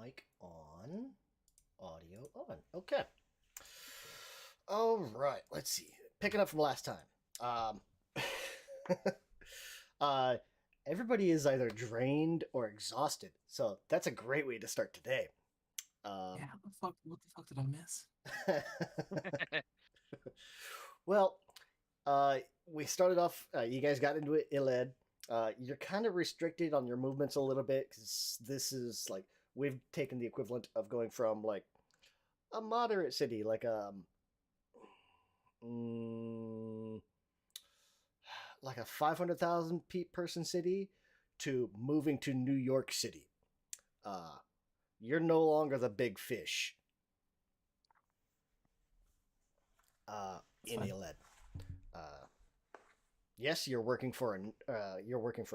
Mic on. Audio on. Okay. All right. Let's see. Picking up from last time. Um, uh, everybody is either drained or exhausted, so that's a great way to start today. Um, Yeah, what the fuck did I miss? well, we started off. You guys got into it, Iled. You're kind of restricted on your movements a little bit because this is like we've taken the equivalent of going from like a moderate city, mm, like a 500,000 person city, to moving to New York City. Uh, you're no longer the big fish That's in fine. Iled. Uh, yes, you're working for a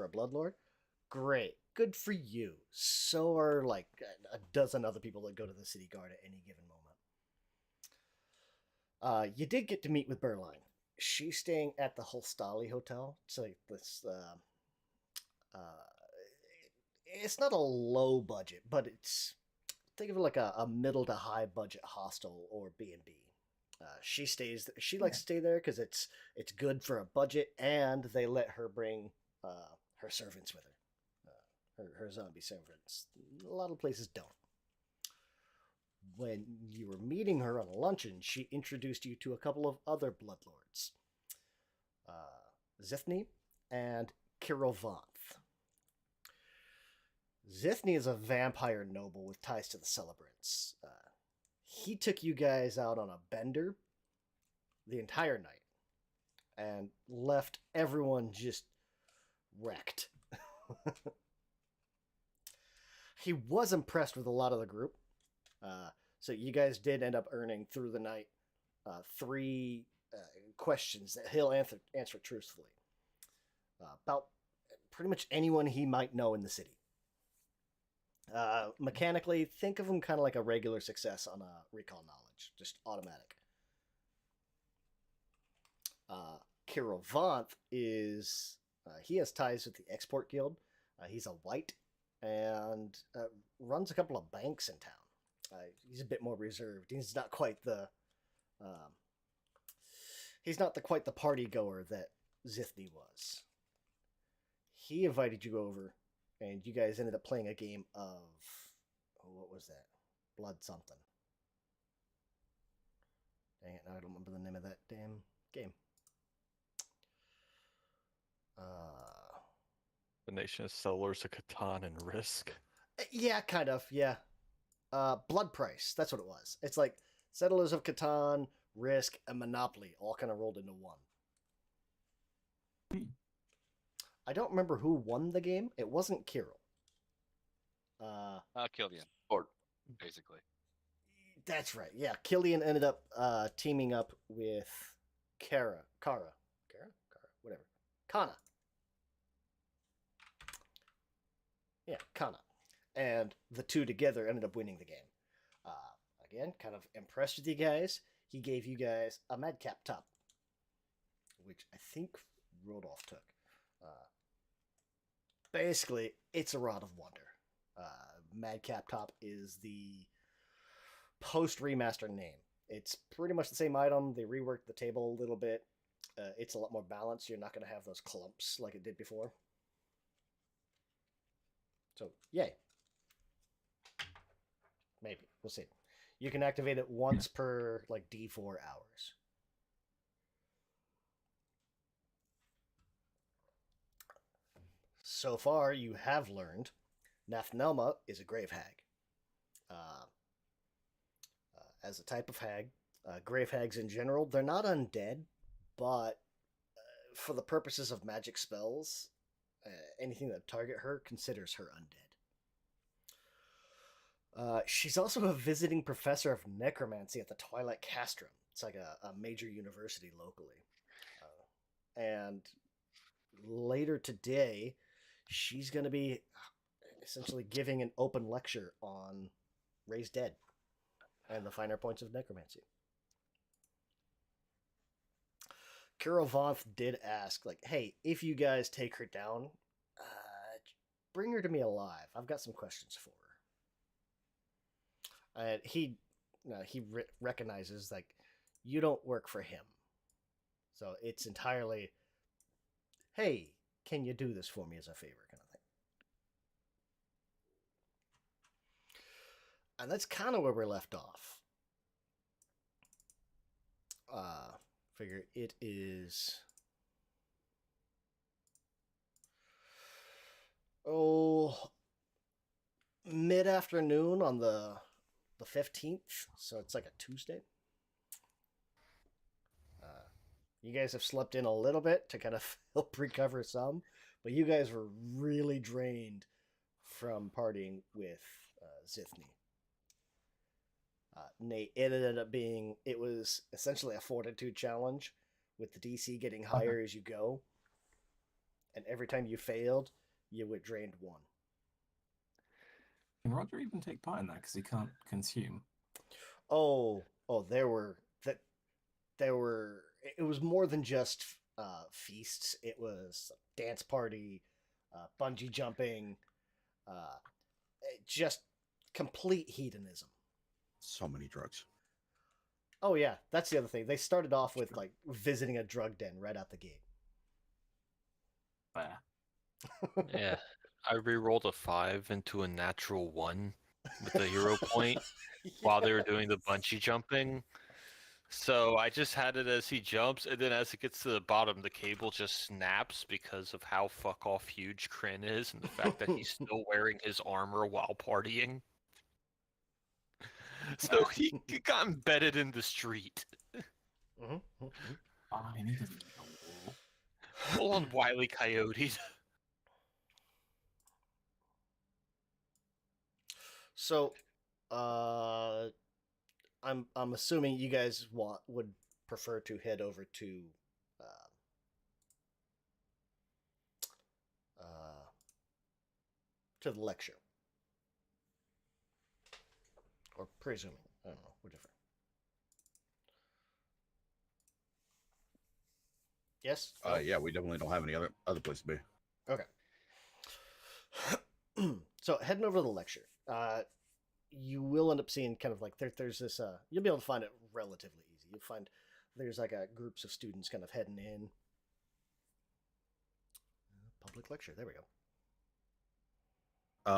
bloodlord. Great, good for you. So are like a dozen other people that go to the city guard at any given moment. You did get to meet with Berline. She's staying at the Holstali Hotel. It's like this. Uh, it's not a low budget, but it's think of it like a middle to high budget hostel or B&B. She stays. She likes Yeah, to stay there because it's good for a budget, and they let her bring her servants with her. Her zombie servants. A lot of places don't. When you were meeting her on a luncheon, she introduced you to a couple of other bloodlords, Zithny and Kirovanth. Zithny is a vampire noble with ties to the Celebrants. He took you guys out on a bender the entire night and left everyone just wrecked. He was impressed with a lot of the group. So you guys did end up earning through the night three questions that he'll answer truthfully about pretty much anyone he might know in the city. Mechanically, think of him kind of like a regular success on a recall knowledge, just automatic. Kirovant is he has ties with the Export Guild. He's a white and runs a couple of banks in town. He's a bit more reserved. Um, he's not quite the party goer that Zithny was. He invited you over, and you guys ended up playing a game of what was that? Blood something. Dang it! Now I don't remember the name of that damn game. Uh, The nation of settlers of Catan and Risk. yeah, kind of. Yeah, Blood Price. That's what it was. It's like Settlers of Catan, Risk, and Monopoly all kind of rolled into one. Hmm. I don't remember who won the game. It wasn't Kirill. Uh, Killian, Or basically. that's right. Yeah, Killian ended up teaming up with whatever, Kana. Yeah, Kana, and the two together ended up winning the game. Again, kind of impressed with you guys. He gave you guys a madcap top, which I think Rodolph took. Uh, Basically, it's a Rod of Wonder. Madcap Top is the post remaster name. It's pretty much the same item. They reworked the table a little bit. It's a lot more balanced. You're not going to have those clumps like it did before. So, yay. Maybe. We'll see. You can activate it Yeah. once per like D4 hours. So far, you have learned Nafnelma is a grave hag. Uh, as a type of hag, grave hags in general, they're not undead, but for the purposes of magic spells, anything that target her considers her undead. She's also a visiting professor of necromancy at the Twilight Castrum. It's like a major university locally. And later today, she's going to be essentially giving an open lecture on Raised Dead and the finer points of necromancy. Kirovanth did ask, like, hey, if you guys take her down, bring her to me alive. I've got some questions for her. And recognizes like you don't work for him, so it's entirely, hey, can you do this for me as a favor, kind of thing. And that's kind of where we're left off. Figure it is mid-afternoon on the 15th, so it's like a Tuesday. You guys have slept in a little bit to kind of help recover some, but you guys were really drained from partying with Zithny. Nate, it ended up being, it was essentially a fortitude challenge with the DC getting higher as you go. And every time you failed, you would drained one. Can Roger even take part in that because he can't consume? There were it was more than just feasts. It was dance party, bungee jumping, just complete hedonism. So many drugs. Oh yeah, that's the other thing. They started off with like visiting a drug den right out the gate. Fair. Yeah, I re-rolled a 5 into a natural 1 with the hero point while they were doing the bungee jumping. So I just had it as he jumps, and then as it gets to the bottom, the cable just snaps because of how fuck off huge Kryn is and the fact that he's still wearing his armor while partying. So he got embedded in the street. Mm-hmm. Fine, he doesn't need a wall. Full on Wile E. Coyote. So, I'm assuming you guys would prefer to head over to the lecture, or presuming, I don't know, whichever. Yes. Yeah, we definitely don't have any other place to be. Okay. So heading over to the lecture, you will end up seeing kind of like there's this. You'll be able to find it relatively easy. You'll find there's like groups of students kind of heading in. Public lecture. There we go.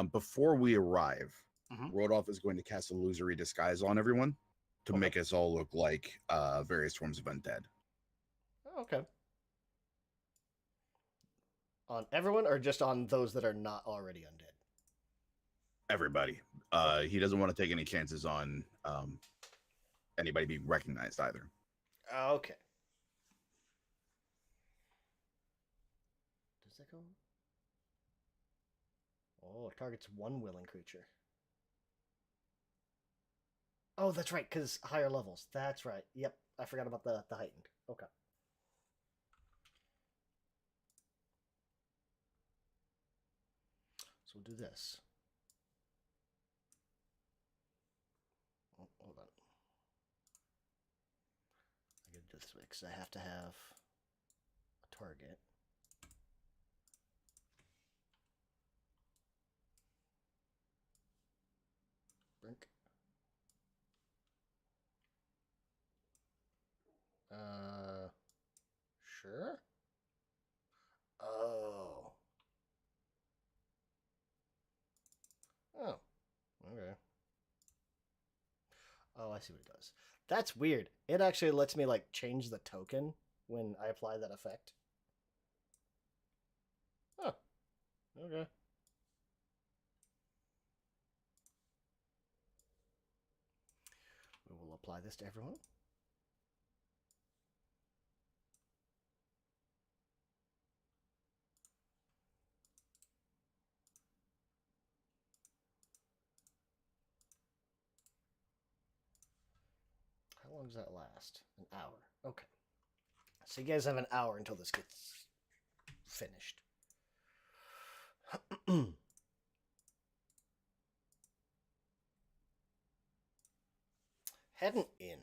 Before we arrive, Mhm. Rodolph is going to cast illusory disguise on everyone to Okay. make us all look like various forms of undead. Oh, okay. On everyone, or just on those that are not already undead? Everybody. He doesn't want to take any chances on anybody being recognized either. Okay. Does that go? Oh, targets one willing creature. Oh, that's right, because higher levels. That's right. Yep, I forgot about the heightened. Okay. So we'll do this. Oh, hold on. I gotta do this because I have to have a target. Brink. Sure. Oh. Oh. Okay. Oh, I see what it does. That's weird. It actually lets me like change the token when I apply that effect. Oh. Okay. We will apply this to everyone. How long does that last? An hour. Okay. So you guys have an hour until this gets finished. Heading in.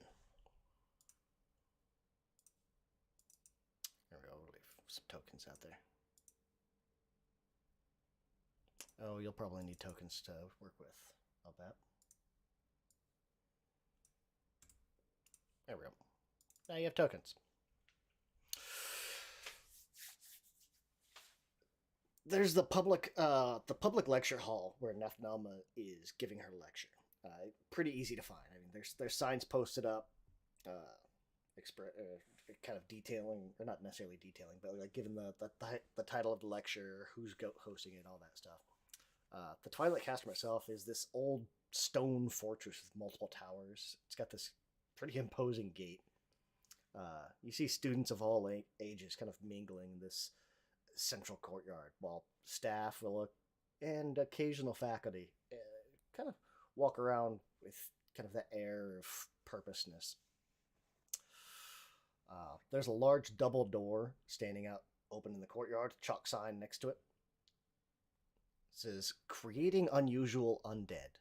There we go. We'll leave some tokens out there. Oh, you'll probably need tokens to work with. I'll bet. There we go. Now you have tokens. There's the public lecture hall where Nathnalma is giving her lecture. Pretty easy to find. I mean, there's signs posted up, kind of detailing, or not necessarily detailing, but like giving the title of the lecture, who's hosting it, all that stuff. The Twilight Castrum itself is this old stone fortress with multiple towers. It's got this pretty imposing gate. You see students of all ages kind of mingling in this central courtyard, while staff will look and occasional faculty kind of walk around with kind of that air of purposeness. There's a large double door standing out open in the courtyard, chalk sign next to it. It says, "Creating Unusual Undead"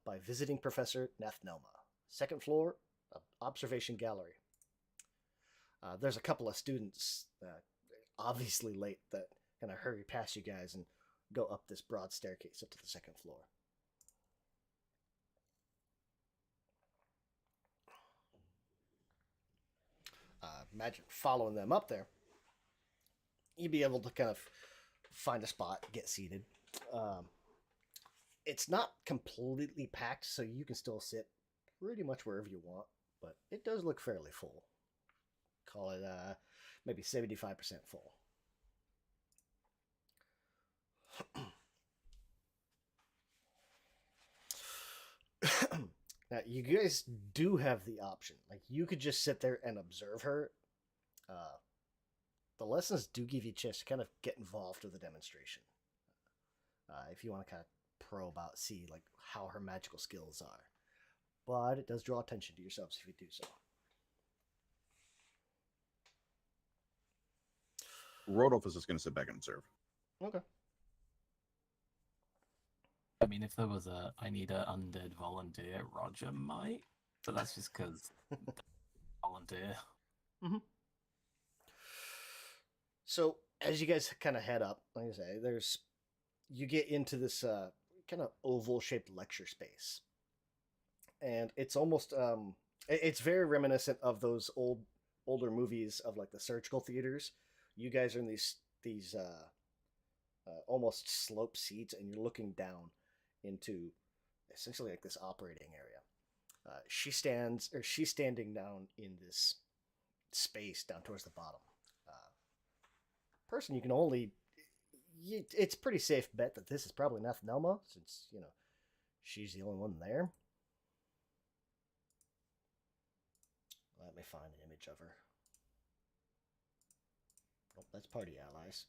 by visiting Professor Nathnoma. Second floor, observation gallery. There's a couple of students, obviously late, that kind of hurry past you guys and go up this broad staircase up to the second floor. Imagine following them up there. You'd be able to kind of find a spot, get seated. It's not completely packed, so you can still sit pretty much wherever you want, but it does look fairly full. Call it maybe 75% full. Now, you guys do have the option. Like, you could just sit there and observe her. The lessons do give you a chance to kind of get involved with the demonstration. If you want to kind of probe out, see like how her magical skills are. But it does draw attention to yourselves if you do so. Rodolph is just going to sit back and observe. Okay. I mean, if there was I need an undead volunteer, Roger might, but that's just because volunteer. Mm-hmm. So as you guys kind of head up, like I say, you get into this kind of oval-shaped lecture space, and it's almost it's very reminiscent of those older movies of like the surgical theaters. You guys are in these almost slope seats, and you're looking down into essentially like this operating area. She's standing down in this space down towards the bottom. Person you can only, it's pretty safe bet that this is probably Nathnalma, since she's the only one there. Let me find an image of her. Oh, that's party allies.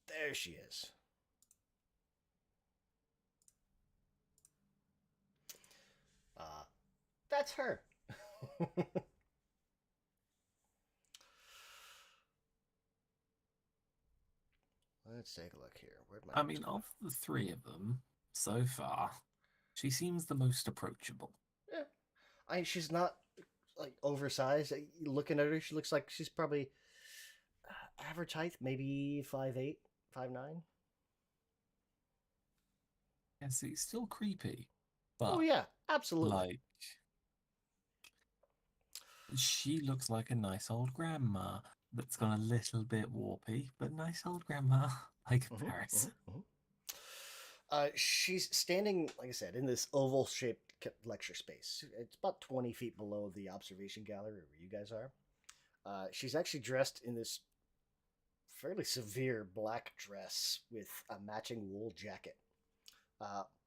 There she is. That's her. Let's take a look here. I mean, of the three of them so far, she seems the most approachable. Yeah, she's not like oversized. Looking at her, she looks like she's probably average height, maybe 5'8", 5'9". Yeah, see, still creepy. But, oh yeah, absolutely. Like, she looks like a nice old grandma that's gone a little bit warpy, but nice old grandma by comparison. She's standing, like I said, in this oval-shaped lecture space. It's about 20 feet below the observation gallery where you guys are. She's actually dressed in this fairly severe black dress with a matching wool jacket.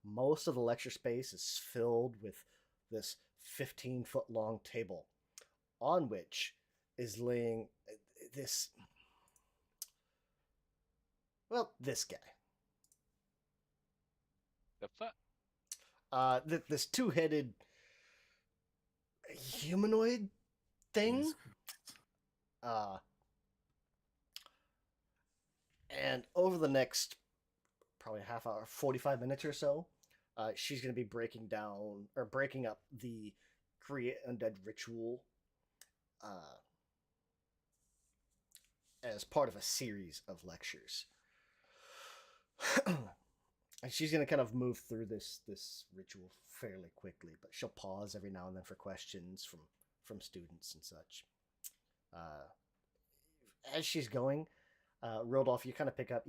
Most of the lecture space is filled with this 15-foot-long table on which is laying this guy. The fuck? This two-headed humanoid thing. And over the next probably half hour, 45 minutes or so, she's going to be breaking up the Create Undead ritual as part of a series of lectures. And she's gonna kind of move through this ritual fairly quickly, but she'll pause every now and then for questions from students and such. Uh, as she's going, Rodolph, you kind of pick up.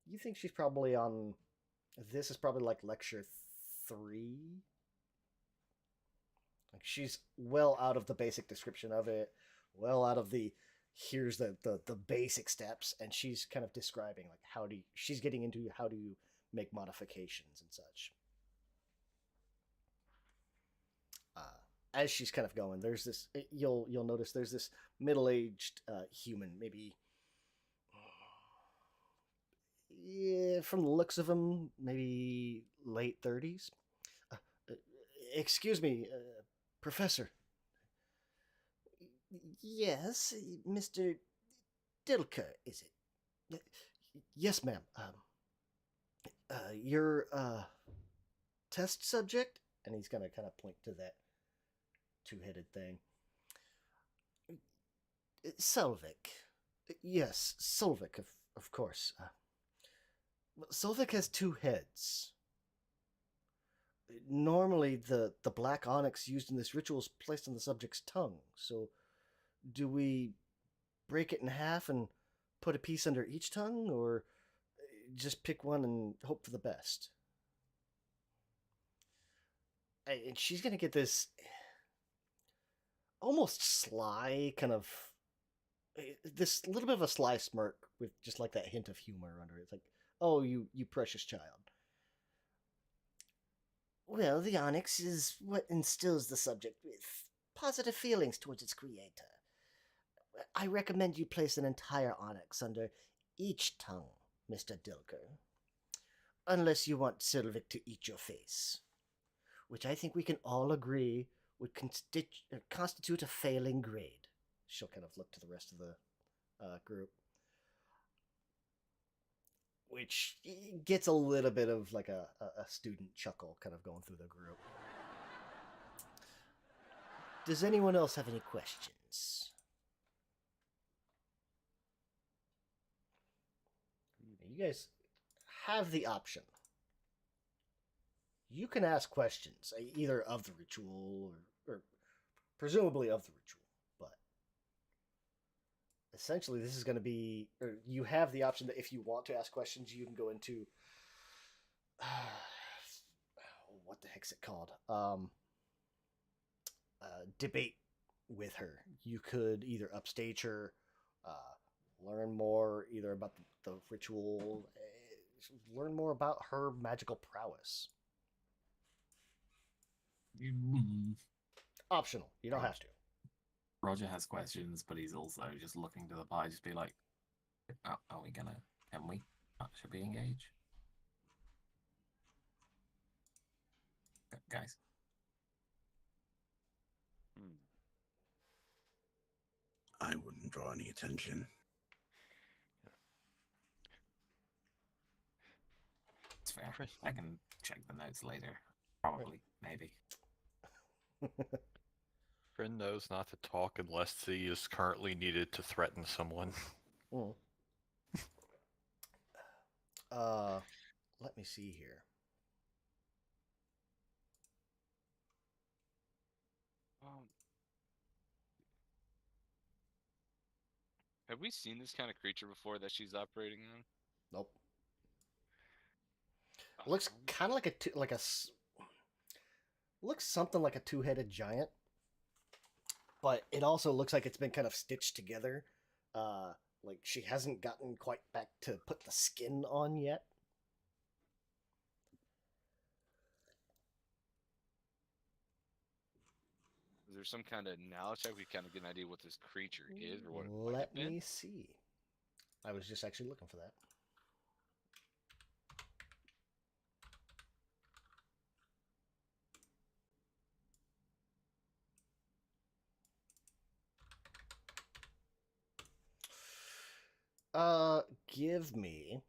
You think she's probably on. This is probably like lecture 3. Like she's well out of the basic description of it, well out of the here's the basic steps, and she's kind of describing like she's getting into how to make modifications and such. As she's kind of going, there's this you'll notice there's this middle-aged human, maybe yeah, from the looks of him, maybe late 30s. Uh, uh, excuse me, Professor. Yes, Mr. Dilker, is it? Yes, ma'am. Your test subject, and he's gonna kind of point to that two-headed thing. Solvik. Yes, Solvik, of course. Solvik has 2 heads. Normally, the black onyx used in this ritual is placed on the subject's tongue. So, do we break it in half and put a piece under each tongue, or just pick one and hope for the best? And she's gonna get this almost sly kind of this little bit of a sly smirk with just like that hint of humor under it. It's like, oh, you precious child. Well, the onyx is what instills the subject with positive feelings towards its creator. I recommend you place an entire onyx under each tongue, Mr. Dilker. Unless you want Sylvic to eat your face. Which I think we can all agree would constitute a failing grade. She'll kind of look to the rest of the group. Which gets a little bit of like a student chuckle kind of going through the group. Does anyone else have any questions? You guys have the option. You can ask questions, either of the ritual or presumably of the ritual, but essentially this is going to be, or you have the option that if you want to ask questions, you can go into, what the heck's it called? Debate with her. You could either upstage her, learn more either about the ritual, learn more about her magical prowess. Optional. You don't have to. Roger has questions, but he's also just looking to the pie, just be like, oh, can we? Should we engage? Guys. I wouldn't draw any attention. It's fair. I can check the notes later. Probably. Maybe. Friend knows not to talk unless he is currently needed to threaten someone. Let me see here. Have we seen this kind of creature before that she's operating on? Nope. Looks kind of like looks something like a 2-headed giant, but it also looks like it's been kind of stitched together. Like she hasn't gotten quite back to put the skin on yet. Is there some kind of knowledge check we kind of get an idea what this creature is or what it might Let have been? me see. I was just actually looking for that. Give me.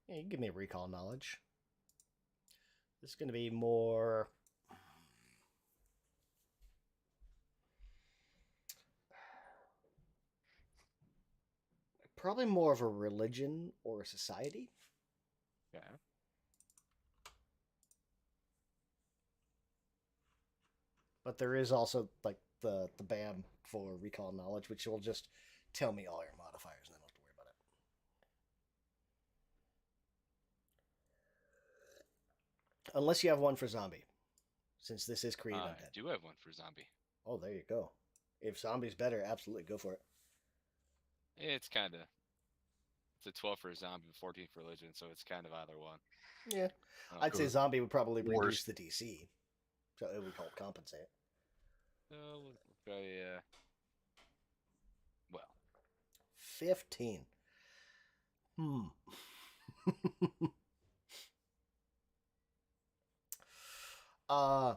Yeah, you give me a recall knowledge. This is going to be more. Probably more of a religion or a society. Yeah. But there is also like the BAM for recall knowledge, which will just tell me all your modifiers, and then I don't have to worry about it. Unless you have one for zombie, since this is create I undead. do have one for zombie. Oh, there you go. If zombie's better, absolutely go for it. It's kind of. It's a 12 for a zombie, 14 for religion, so it's kind of either one. Yeah, Oh, I'd say good. zombie would probably reduce Worst. the DC, so it would help compensate. So we'll try. Well, 15. uh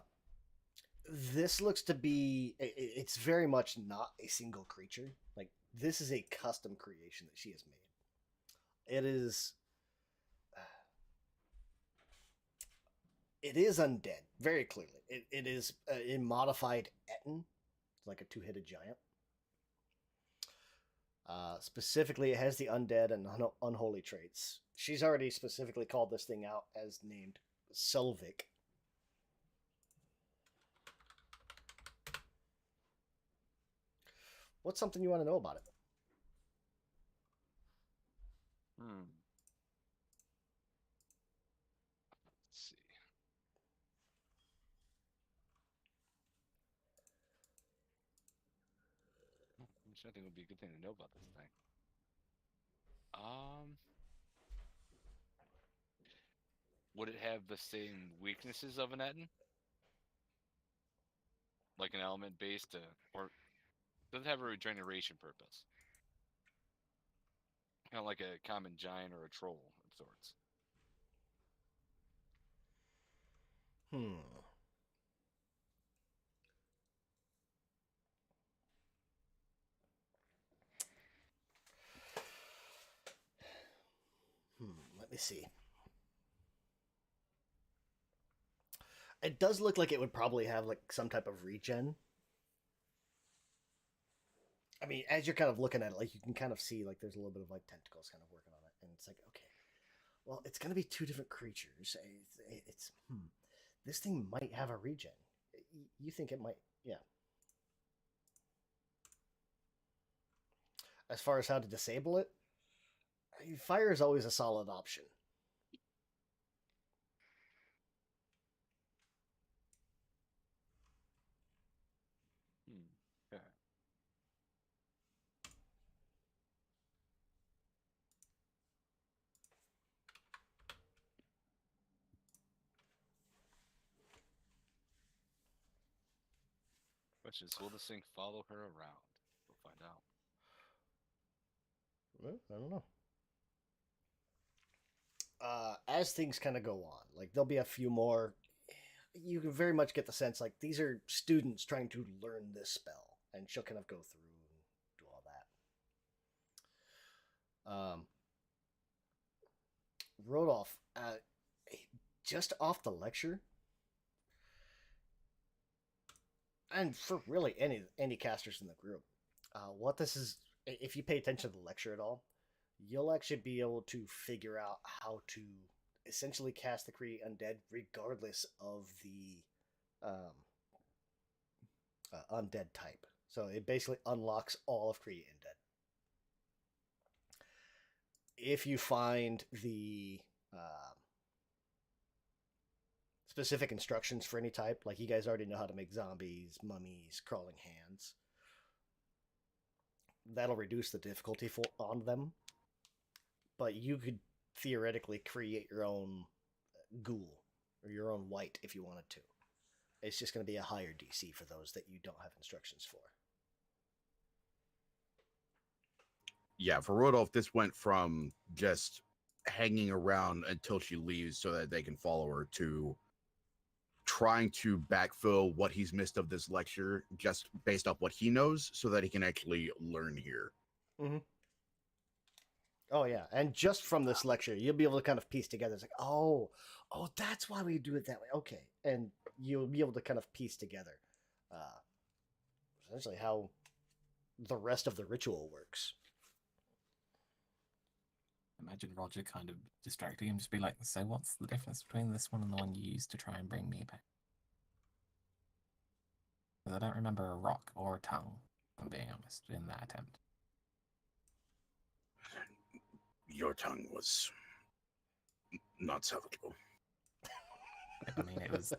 this looks to be it's very much not a single creature. Like this is a custom creation that she has made. It is undead, very clearly. It is a modified Etten, like a two-headed giant. Specifically, it has the undead and unholy traits. She's already specifically called this thing out as named Selvik. What's something you want to know about it? let's see. Which I think would be a good thing to know about this thing. Would it have the same weaknesses of an Etten? Like an element based, or does it have a regeneration purpose? Kind of like a common giant or a troll of sorts. Let me see. It does look like it would probably have like some type of regen. I mean, as you're kind of looking at it, like you can kind of see like there's a little bit of like tentacles kind of working on it, and it's like, okay, well, it's gonna be two different creatures. This thing might have a regen. You think it might? Yeah. As far as how to disable it, fire is always a solid option. Okay. Question is, will this thing follow her around? We'll find out. Well, I don't know. As things kind of go on, like there'll be a few more. You can very much get the sense like these are students trying to learn this spell, and she'll kind of go through and do all that. Rodolph, just off the lecture, and for really any casters in the group, what this is, if you pay attention to the lecture at all, you'll actually be able to figure out how to essentially cast the Create Undead regardless of the undead type. So it basically unlocks all of Create Undead. If you find the specific instructions for any type, like you guys already know how to make zombies, mummies, crawling hands, that'll reduce the difficulty on them. But you could theoretically create your own ghoul or your own white if you wanted to. It's just going to be a higher DC for those that you don't have instructions for. Yeah, for Rodolph, this went from just hanging around until she leaves so that they can follow her to trying to backfill what he's missed of this lecture just based off what he knows so that he can actually learn here. Mm-hmm. Oh, yeah. And just from this lecture, you'll be able to kind of piece together. It's like, oh, that's why we do it that way. Okay. And you'll be able to kind of piece together essentially how the rest of the ritual works. Imagine Roger kind of distracting him, just be like, so what's the difference between this one and the one you used to try and bring me back? Because I don't remember a rock or a tongue, if I'm being honest, in that attempt. Your tongue was not salvageable. I mean, it was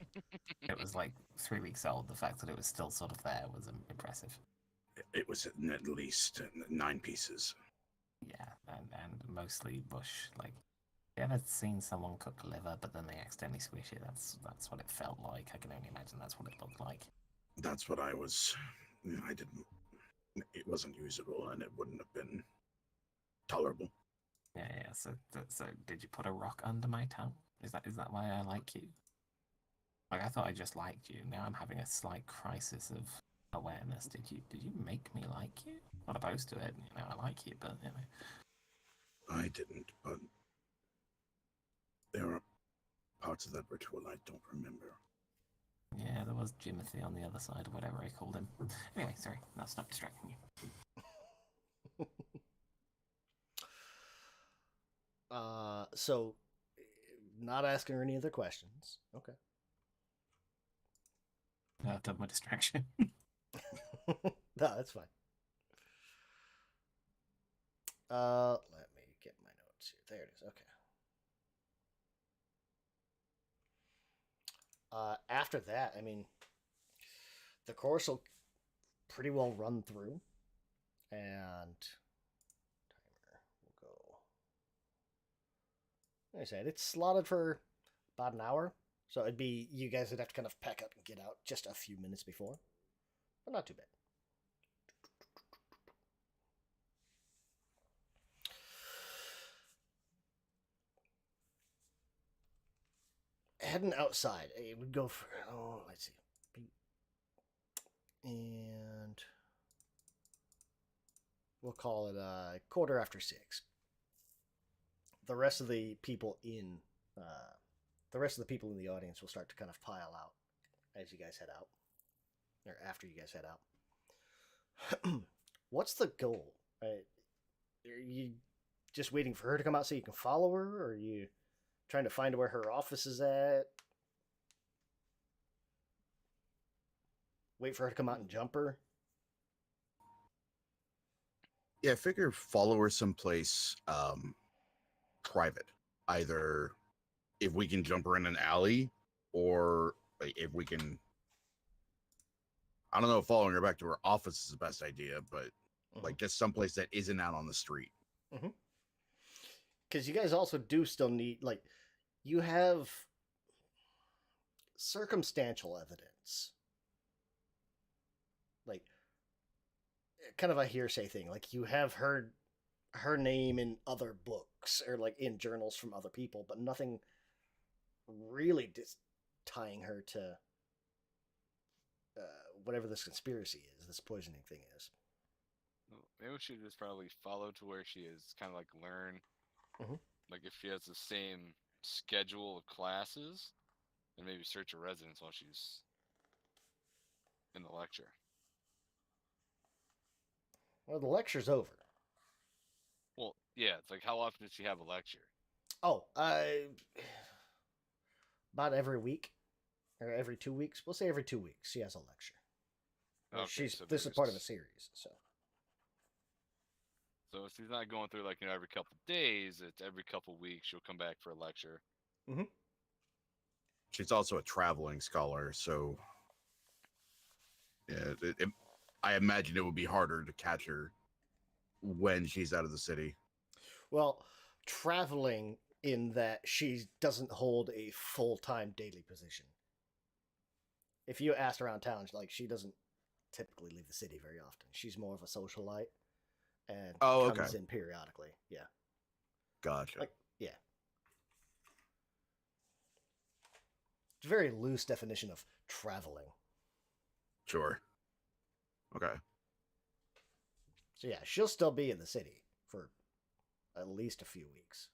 like 3 weeks old. The fact that it was still sort of there was impressive. It was at least 9 pieces. Yeah, and mostly bush. Like, you ever seen someone cook liver, but then they accidentally squish it? That's what it felt like. I can only imagine that's what it looked like. That's what I was. I didn't. It wasn't usable, and it wouldn't have been tolerable. Yeah. So did you put a rock under my tongue? Is that why I like you? Like, I thought I just liked you. Now I'm having a slight crisis of awareness. Did you make me like you? Not opposed to it. I like you, but I didn't, but there are parts of that ritual I don't remember. Yeah, there was Jimothy on the other side, or whatever I called him. Anyway, sorry, that's not distracting you. So, not asking her any other questions. Okay. I've done my distraction. No, that's fine. Let me get my notes here. There it is. Okay. After that, I mean, the course will pretty well run through, and timer will go. Like I said, it's slotted for about an hour, so it'd be you guys would have to kind of pack up and get out just a few minutes before, but not too bad. Heading outside, it would go for, let's see, and we'll call it a 6:15. The rest of the people in the audience will start to kind of pile out as you guys head out, or after you guys head out. What's the goal? Are you just waiting for her to come out so you can follow her, or are you trying to find where her office is at? Wait for her to come out and jump her? Yeah, I figure follow her someplace private. Either if we can jump her in an alley, or if we can. I don't know if following her back to her office is the best idea, but like just someplace that isn't out on the street. Because you guys also do still need, like, you have circumstantial evidence. Like, kind of a hearsay thing. Like, you have her name in other books, or like in journals from other people, but nothing really tying her to whatever this conspiracy is, this poisoning thing is. Maybe we should just probably follow to where she is, kind of like learn. Like if she has the same schedule of classes, then maybe search a residence while she's in the lecture. Well, the lecture's over. Well, yeah, it's like how often does she have a lecture? Oh, about every week, or every 2 weeks. We'll say every 2 weeks she has a lecture. Okay, This is part of a series, so. So if she's not going through like every couple days, it's every couple weeks she'll come back for a lecture. She's also a traveling scholar, so yeah, I imagine it would be harder to catch her when she's out of the city. Well, traveling in that she doesn't hold a full-time daily position. If you asked around town, like, she doesn't typically leave the city very often. She's more of a socialite and comes in periodically. Yeah. Gotcha. Like, yeah. It's a very loose definition of traveling. Sure. Okay. So yeah, she'll still be in the city for at least a few weeks.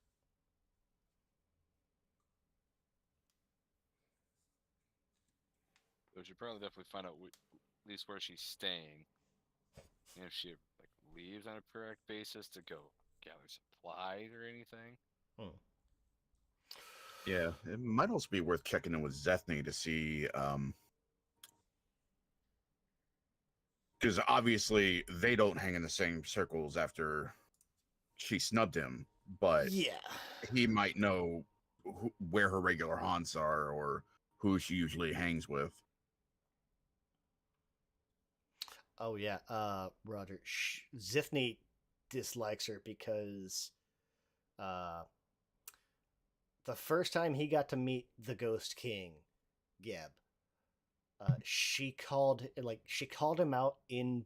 So we should probably definitely find out at least where she's staying. And if she like leaves on a periodic basis to go gather supplies or anything. Yeah, it might also be worth checking in with Zethny to see, because obviously they don't hang in the same circles after she snubbed him, but Yeah. he might know where her regular haunts are or who she usually hangs with. Oh yeah. Roger. Zithny dislikes her because uh, the first time he got to meet the Ghost King, Geb, she called him out in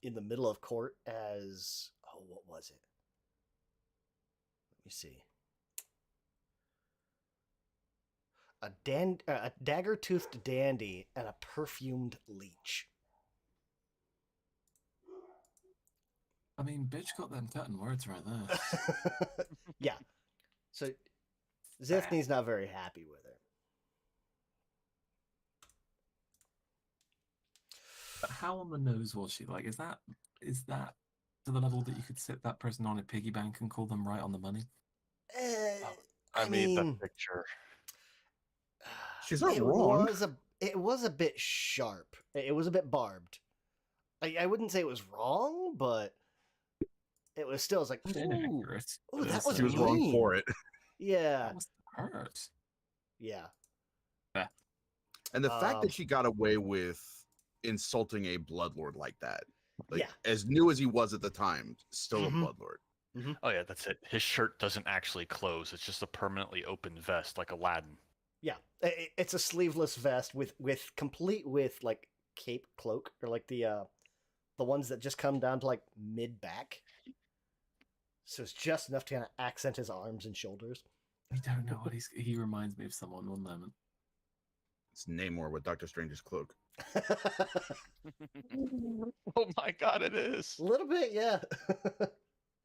the middle of court as, oh, what was it? Let me see. A dagger-toothed dandy and a perfumed leech. I mean, bitch got them cutting words right there. Yeah. So Zithny's not very happy with her. But how on the nose was she? Like, is that to the level that you could sit that person on a piggy bank and call them right on the money? I made mean, that picture. She's not wrong. It was a bit sharp. It was a bit barbed. I wouldn't say it was wrong, but it was still. It's like, Inaccurate. ooh, that was She was wrong mean. for it. Yeah. That was hurt. Yeah. And the fact that she got away with insulting a bloodlord like that, like, yeah, as new as he was at the time, still a bloodlord. Mm-hmm. Oh yeah, that's it. His shirt doesn't actually close. It's just a permanently open vest, like Aladdin. Yeah, it's a sleeveless vest complete with like cape cloak, or like the ones that just come down to like mid back. So it's just enough to kind of accent his arms and shoulders. I don't know what he reminds me of someone. One moment. It's Namor with Doctor Strange's cloak. Oh my god, it is. A little bit, yeah.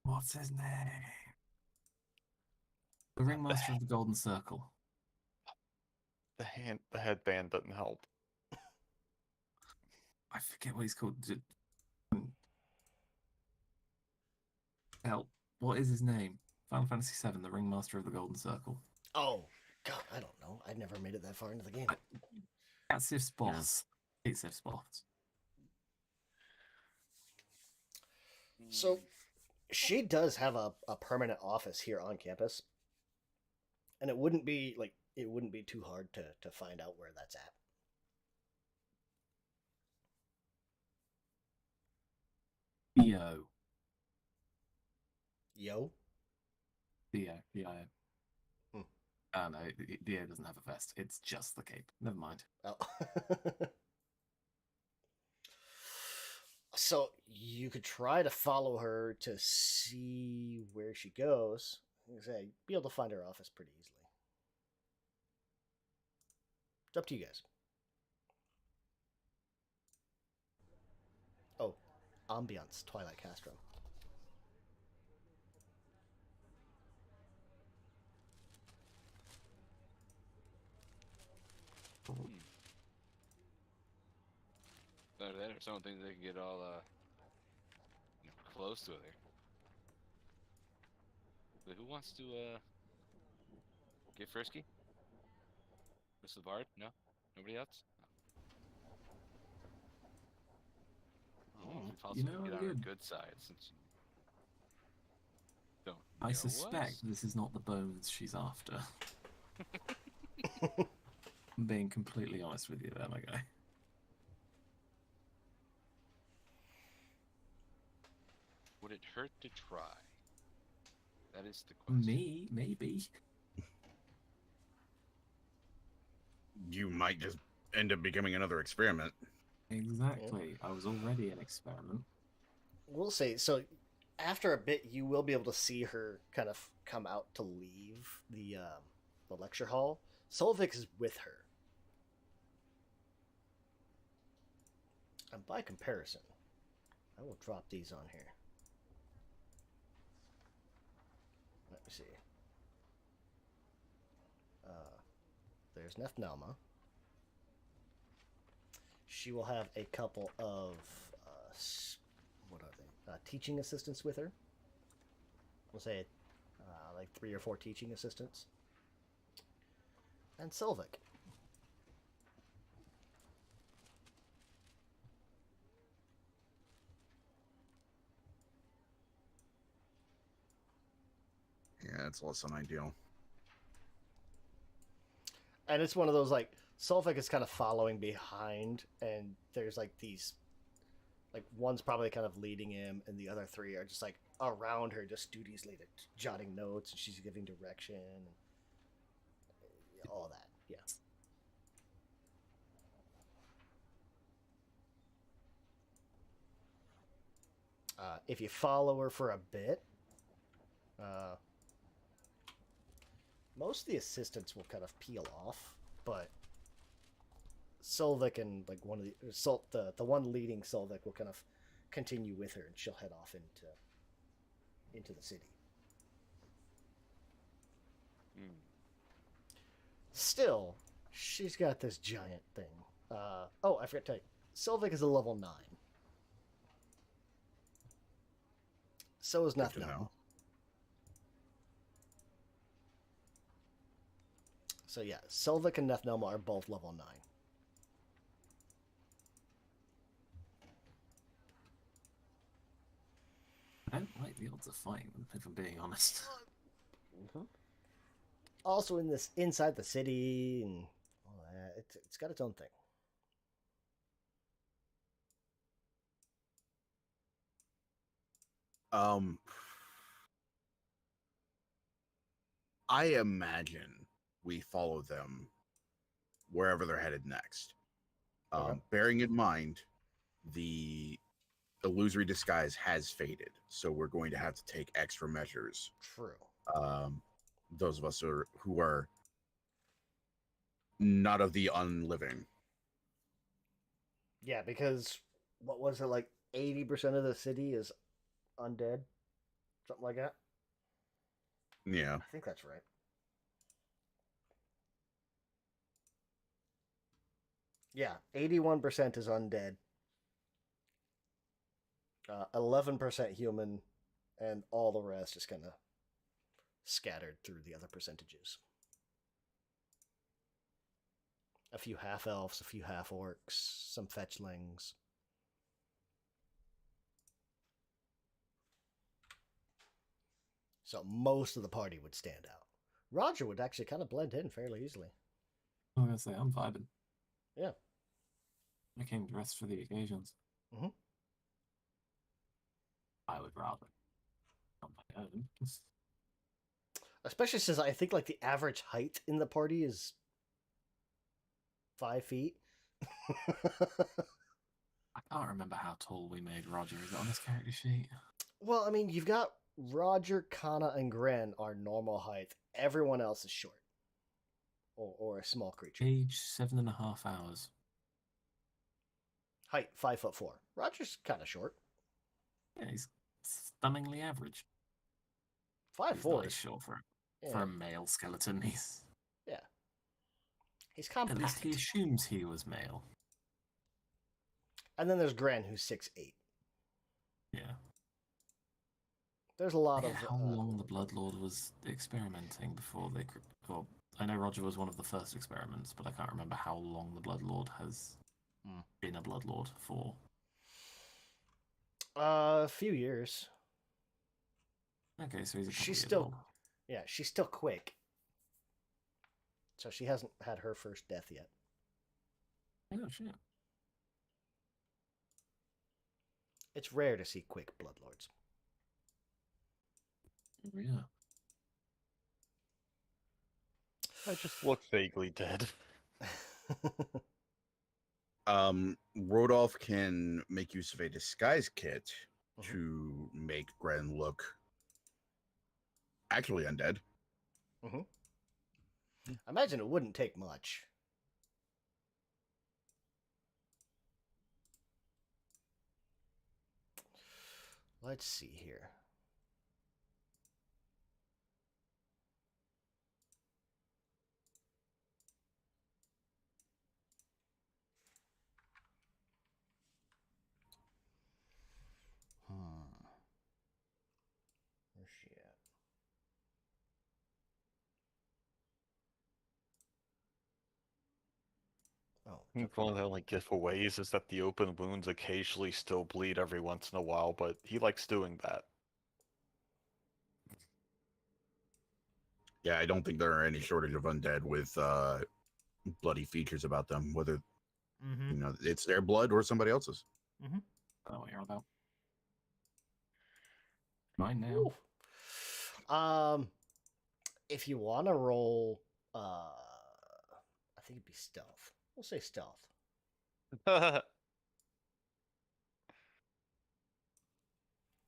What's his name? The Ringmaster of the Golden Circle. The headband doesn't help. I forget what he's called. Help. What is his name? Final Fantasy VII, the Ringmaster of the Golden Circle. Oh, God, I don't know. I never made it that far into the game. Cat Sif's boss. Hate Sif's boss. So, she does have a permanent office here on campus. And it wouldn't be too hard to find out where that's at. Theo. Yo? Theo. Oh no, Theo doesn't have a vest. It's just the cape. Never mind. Oh. So you could try to follow her to see where she goes. Like I say, you'd be able to find her office pretty easily. It's up to you guys. Oh, ambiance, Twilight Castro. Either that or something they can get all close to her. But who wants to get frisky? Mr. Bard? No? Nobody else? If possible, you know, get on her good. good side since you don't I know suspect us. this is not the bones she's after. I'm being completely honest with you there, my guy. Would it hurt to try? That is the question. Me? Maybe. You might just end up becoming another experiment. Exactly. I was already an experiment. We'll see. So after a bit, you will be able to see her kind of come out to leave the lecture hall. Solvik is with her. And by comparison, I will drop these on here. Let me see. There's Nefnelma. She will have a couple of what are they? Teaching assistants with her. We'll say like 3 or 4 teaching assistants. And Sylvic. Yeah, it's less than ideal. And it's one of those like Sylvic is kind of following behind, and there's like these, like one's probably kind of leading him, and the other 3 are just like around her, just studiously like, jotting notes, and she's giving direction, and all that. Yeah. If you follow her for a bit, most of the assistants will kind of peel off, but Solvik and like one of the one leading Solvik will kind of continue with her, and she'll head off into the city. Still, she's got this giant thing. Oh, I forgot to tell you, Solvik is a level 9. So is Good to Nethnoma. know. So yeah, Solvik and Nethnoma are both level 9. I don't like the odds of fighting them, if I'm being honest. Also in this inside the city and all that, it's got its own thing. I imagine we follow them wherever they're headed next. Okay. Bearing in mind the illusory disguise has faded, so we're going to have to take extra measures. True. Those of us who are not of the unliving. Yeah, because what was it, like 80% of the city is undead? Something like that? Yeah. I think that's right. Yeah, 81% is undead. 11% human, and all the rest is kind of scattered through the other percentages. A few half elves, a few half orcs, some fetchlings. So most of the party would stand out. Roger would actually kind of blend in fairly easily. I'm gonna say I'm vibing. Yeah. I came dressed for the occasions. Mm-hmm. I would rather on my own. Especially since I think like the average height in the party is 5 feet. I can't remember how tall we made Roger. Is it on this character sheet? Well, I mean, you've got Roger, Kana, and Gren are normal height. Everyone else is short. Or a small creature. Age 7.5 hours. Height 5'4". Roger's kind of short. Yeah, he's stunningly average. 5'4". He's short for Yeah. a male skeleton. He's compact. at least he assumes he was male. And then there's Gren, who's 6'8". Yeah. There's a lot of how long the Bloodlord was experimenting before they. Well, I know Roger was one of the first experiments, but I can't remember how long the Bloodlord has been a Bloodlord for. a few years. Okay, so he's a couple She's years still, old. yeah, she's still quick. So she hasn't had her first death yet. Oh shit! It's rare to see quick bloodlords. Yeah. I just look vaguely dead. Rodolph can make use of a disguise kit to make Gren look actually undead. I imagine it wouldn't take much. Let's see here. Where's she at? I think one of the only giveaways is that the open wounds occasionally still bleed every once in a while, but he likes doing that. Yeah, I don't think there are any shortage of undead with bloody features about them, whether Mm-hmm. you know it's their blood or somebody else's. Mm-hmm. I don't know what you're on about. Mine now. If you want to roll, I think it'd be stealth. We'll say stealth.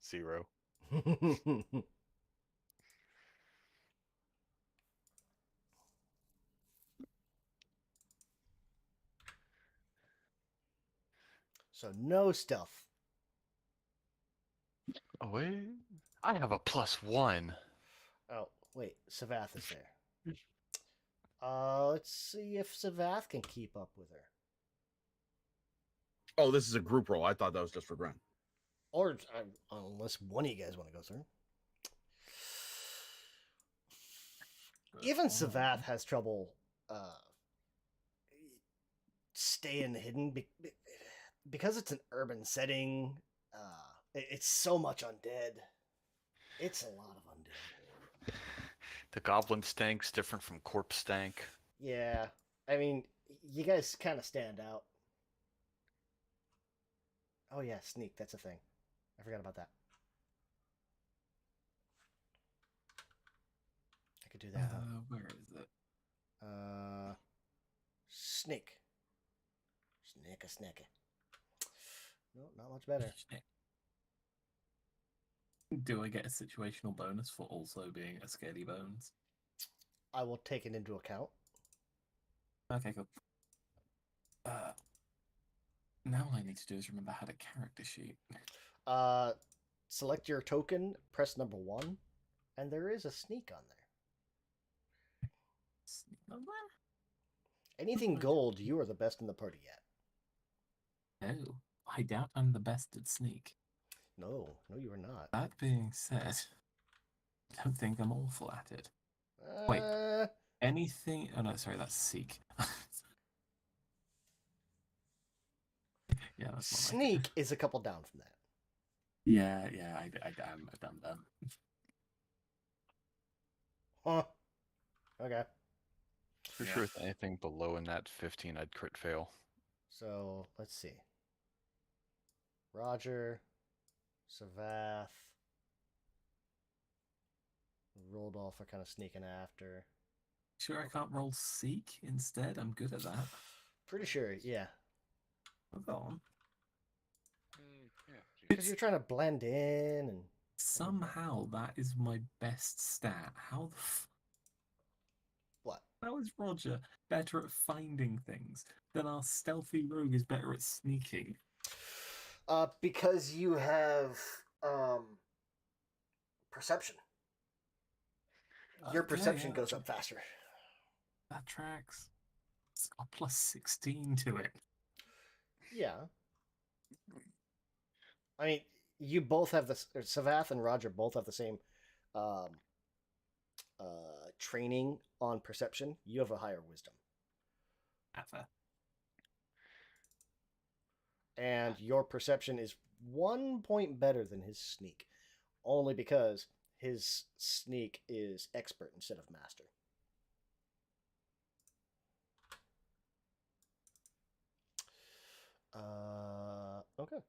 0. So no stealth. Oh wait, I have a +1. Oh wait, Savath is there. Let's see if Savath can keep up with her. Oh, this is a group roll. I thought that was just for Gren. Or unless one of you guys want to go through. Even Savath has trouble staying hidden because it's an urban setting. It's so much undead. It's a lot of undead. The goblin stank's different from corpse stank. Yeah, I mean, you guys kind of stand out. Oh yeah, sneak. That's a thing. I forgot about that. I could do that. Where is it? Sneak. Sneaker. No, not much better. Do I get a situational bonus for also being a scaredy bones? I will take it into account. Okay, cool. Now all I need to do is remember how to character sheet. Select your token, press number 1, and there is a sneak on there. Sneak number? Anything gold, you are the best in the party yet. No, I doubt I'm the best at sneak. No, you are not. That being said, I don't think I'm awful at it. Wait, anything... Oh no, sorry, that's seek. Yeah, that's sneak is a couple down from that. Yeah, I'm done. Huh. Okay. For sure, with anything below in that 15, I'd crit fail. So, let's see. Roger, Savath, Roldolph are kind of sneaking after. Sure I can't roll seek instead? I'm good at that. Pretty sure, yeah. Go on. Because you're trying to blend in and... Somehow that is my best stat. How the What? How is Roger better at finding things than our stealthy rogue is better at sneaking? Because you have perception. Your perception goes up faster. That tracks. It's got plus 16 to it. Yeah. I mean, you both have this. Savath and Roger both have the same training on perception. You have a higher wisdom. Ever. And your perception is 1 point better than his sneak. Only because his sneak is expert instead of master. Okay.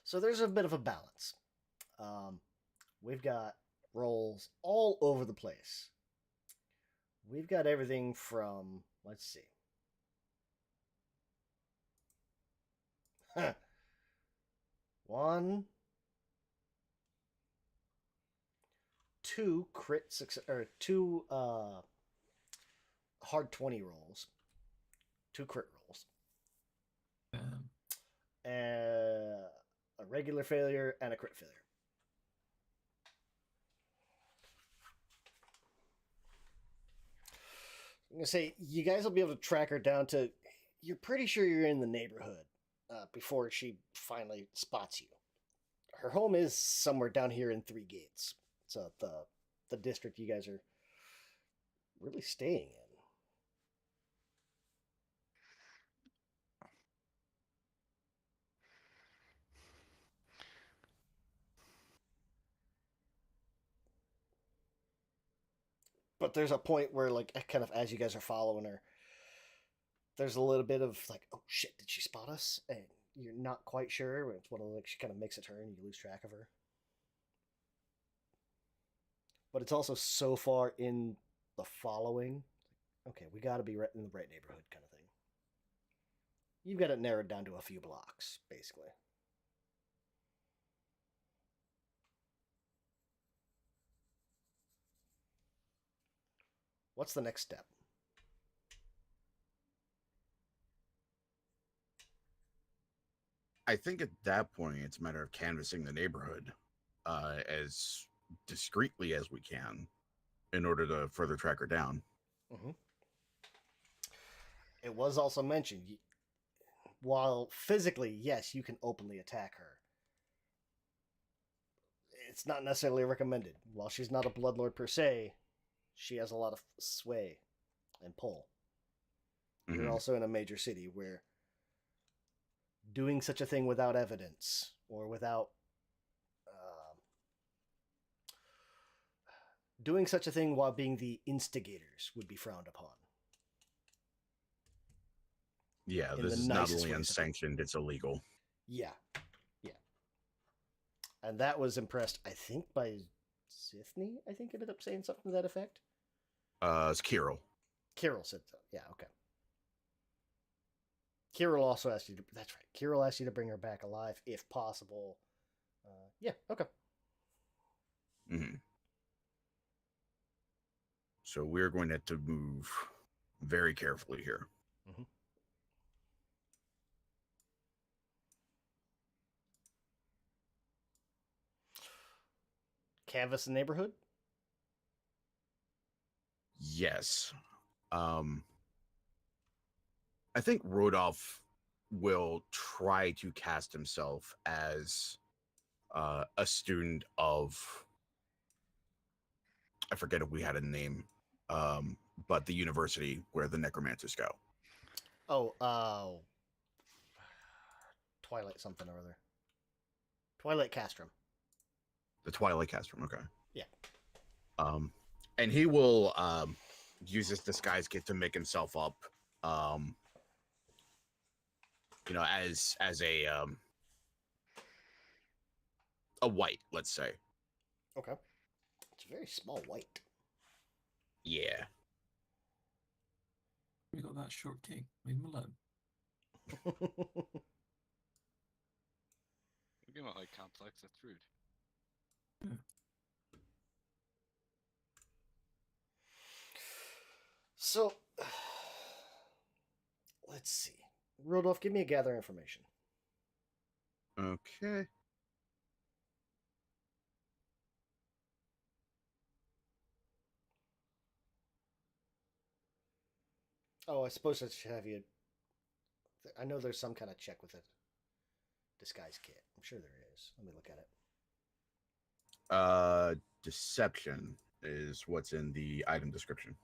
So there's a bit of a balance. We've got rolls all over the place. We've got everything from, let's see. 1, 2 crit success, or 2 hard 20 rolls, 2 crit rolls, a regular failure, and a crit failure. I'm gonna say you guys will be able to track her down to. You're pretty sure you're in the neighborhood before she finally spots you. Her home is somewhere down here in 3 Gates. So the district you guys are really staying in. But there's a point where, like, kind of as you guys are following her, there's a little bit of like, oh shit, did she spot us? And you're not quite sure. It's one of the, like, she kind of makes a turn, you lose track of her. But it's also so far in the following. Okay, we got to be right in the right neighborhood, kind of thing. You've got it narrowed down to a few blocks, basically. What's the next step? I think at that point it's a matter of canvassing the neighborhood as discreetly as we can in order to further track her down. Mm-hmm. It was also mentioned, while physically, yes, you can openly attack her, it's not necessarily recommended. While she's not a bloodlord per se, she has a lot of sway and pull. Mm-hmm. You're also in a major city where doing such a thing without evidence or without doing such a thing while being the instigators would be frowned upon. Yeah, In this the is not nicest only ways. unsanctioned, it's illegal. Yeah. And that was impressed, I think, by Sifney. I think ended up saying something to that effect. It's Kirill. Kirill said so. Yeah, okay. Kirill also asked you to... That's right. Kirill asked you to bring her back alive, if possible. Yeah, okay. Mm-hmm. So we're going to have to move very carefully here. Mm-hmm. Canvass the neighborhood? Yes. I think Rodolph will try to cast himself as a student of... I forget if we had a name, but the university where the necromancers go. Oh, Twilight something or other. Twilight Castrum. The Twilight Castrum, okay. Yeah. And he will use his disguise kit to make himself up, as a white, let's say. Okay. It's a very small white. Yeah. We got that short king. Leave him alone. We give him a height complex. That's rude. Yeah. So, let's see. Rodolph, give me a gather information. Okay. Oh, I suppose I should have you... I know there's some kind of check with a disguise kit. I'm sure there is. Let me look at it. Deception is what's in the item description.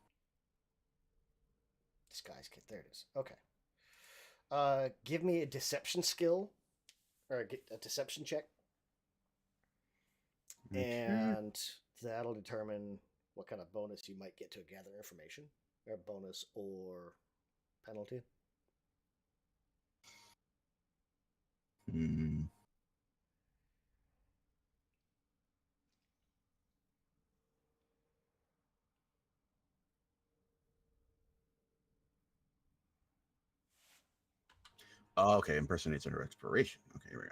Disguise kit. There it is. Okay. Give me a deception skill. Or a deception check. Okay. And that'll determine what kind of bonus you might get to gather information. Or bonus or penalty. Hmm. Oh, okay, impersonates under expiration. Okay, here we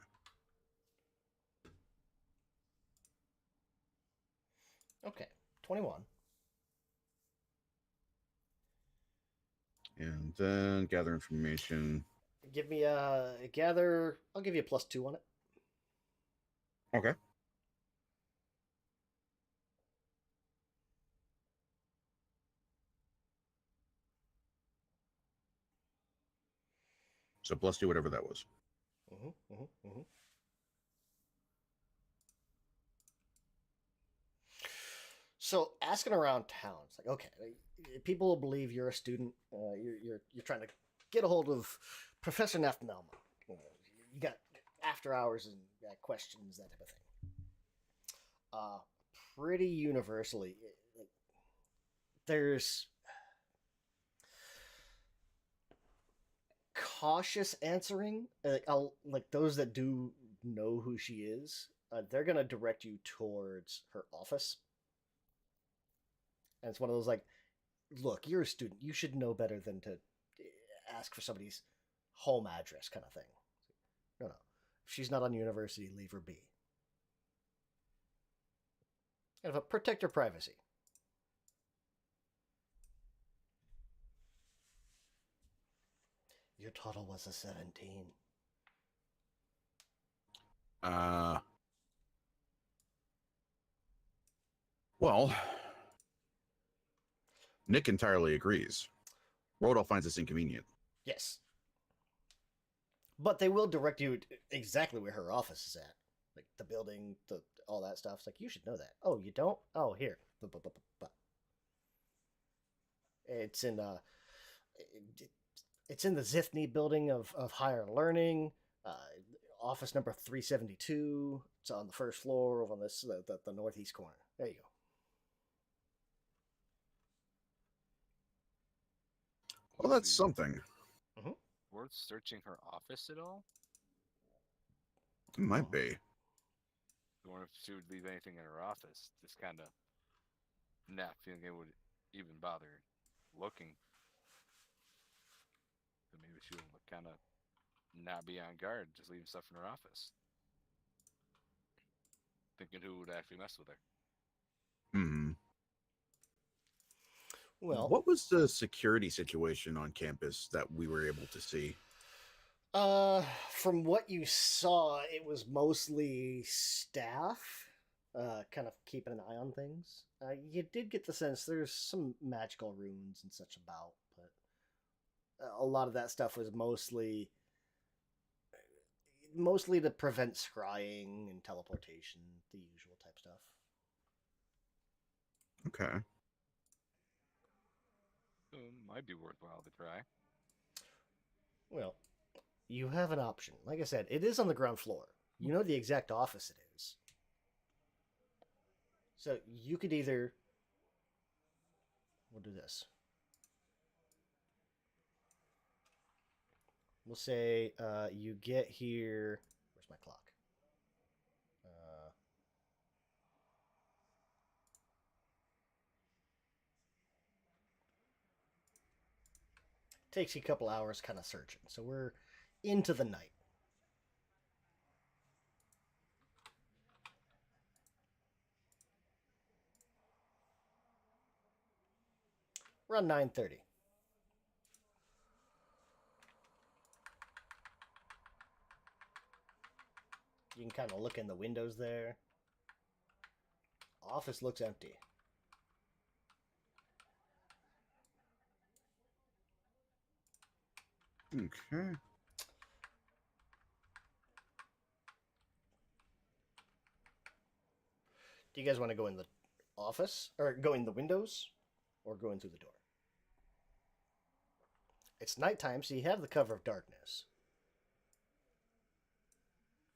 go. Okay. 21. And then gather information. Give me a gather. I'll give you a +2 on it. Okay. So +2, whatever that was. So asking around town, it's like, okay, people will believe you're a student. You're trying to get a hold of Professor Naftanelma. You got after hours and questions, that type of thing. Pretty universally, there's cautious answering. Like those that do know who she is, they're gonna direct you towards her office. And it's one of those like, look, you're a student. You should know better than to ask for somebody's home address, kind of thing. No, no. If she's not on university, leave her be. Kind of a protect her privacy. Your total was a 17. Well, Nick entirely agrees. Rodolph finds this inconvenient. Yes. But they will direct you exactly where her office is at. Like the building, all that stuff. It's like, you should know that. Oh, you don't? Oh, here. It's in it's in the Zithny building of higher learning. Office number 372. It's on the first floor over on this the northeast corner. There you go. Well, that's something. Worth searching her office at all? It might be. I wonder if she would leave anything in her office. Just kind of not feeling it would even bother looking. So maybe she would kind of not be on guard, just leaving stuff in her office. Thinking who would actually mess with her. Hmm. Well, what was the security situation on campus that we were able to see? From what you saw, it was mostly staff, kind of keeping an eye on things. You did get the sense there's some magical runes and such about, but a lot of that stuff was mostly to prevent scrying and teleportation, the usual type stuff. Okay. Might be worthwhile to try. Well, you have an option. Like I said, it is on the ground floor. You know the exact office it is. So you could either... We'll do this. We'll say you get here... Where's my clock? Takes you a couple hours kind of searching. So we're into the night. Around 9:30. You can kind of look in the windows there. Office looks empty. Okay. Do you guys want to go in the office? Or go in the windows? Or go in through the door? It's nighttime, so you have the cover of darkness.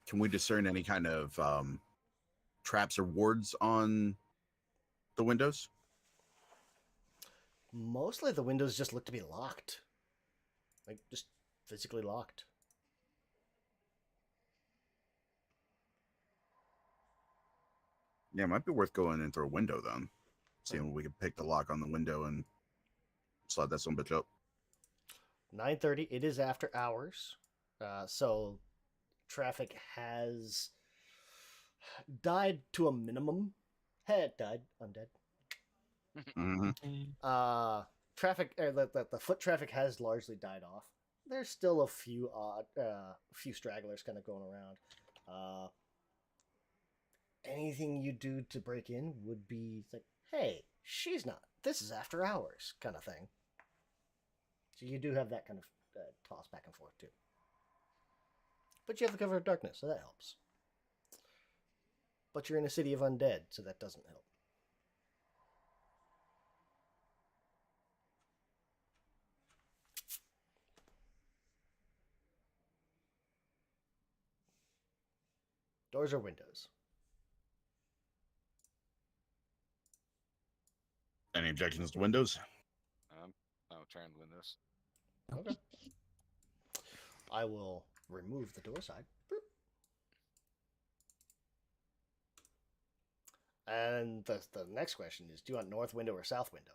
Can we discern any kind of traps or wards on the windows? Mostly the windows just look to be locked. Like, just physically locked. Yeah, it might be worth going in through a window then. Seeing if we can pick the lock on the window and slide that son bitch up. 9:30. It is after hours. So traffic has died to a minimum. Had died. Undead. Mm-hmm. Traffic, the foot traffic has largely died off. There's still a few few stragglers kind of going around. Anything you do to break in would be like, hey, she's not. This is after hours, kind of thing. So you do have that kind of toss back and forth too. But you have the cover of darkness, so that helps. But you're in a city of undead, so that doesn't help. Doors or windows? Any objections to windows? I'll try and win this. Okay. I will remove the door side. Boop. And the next question is, do you want north window or south window?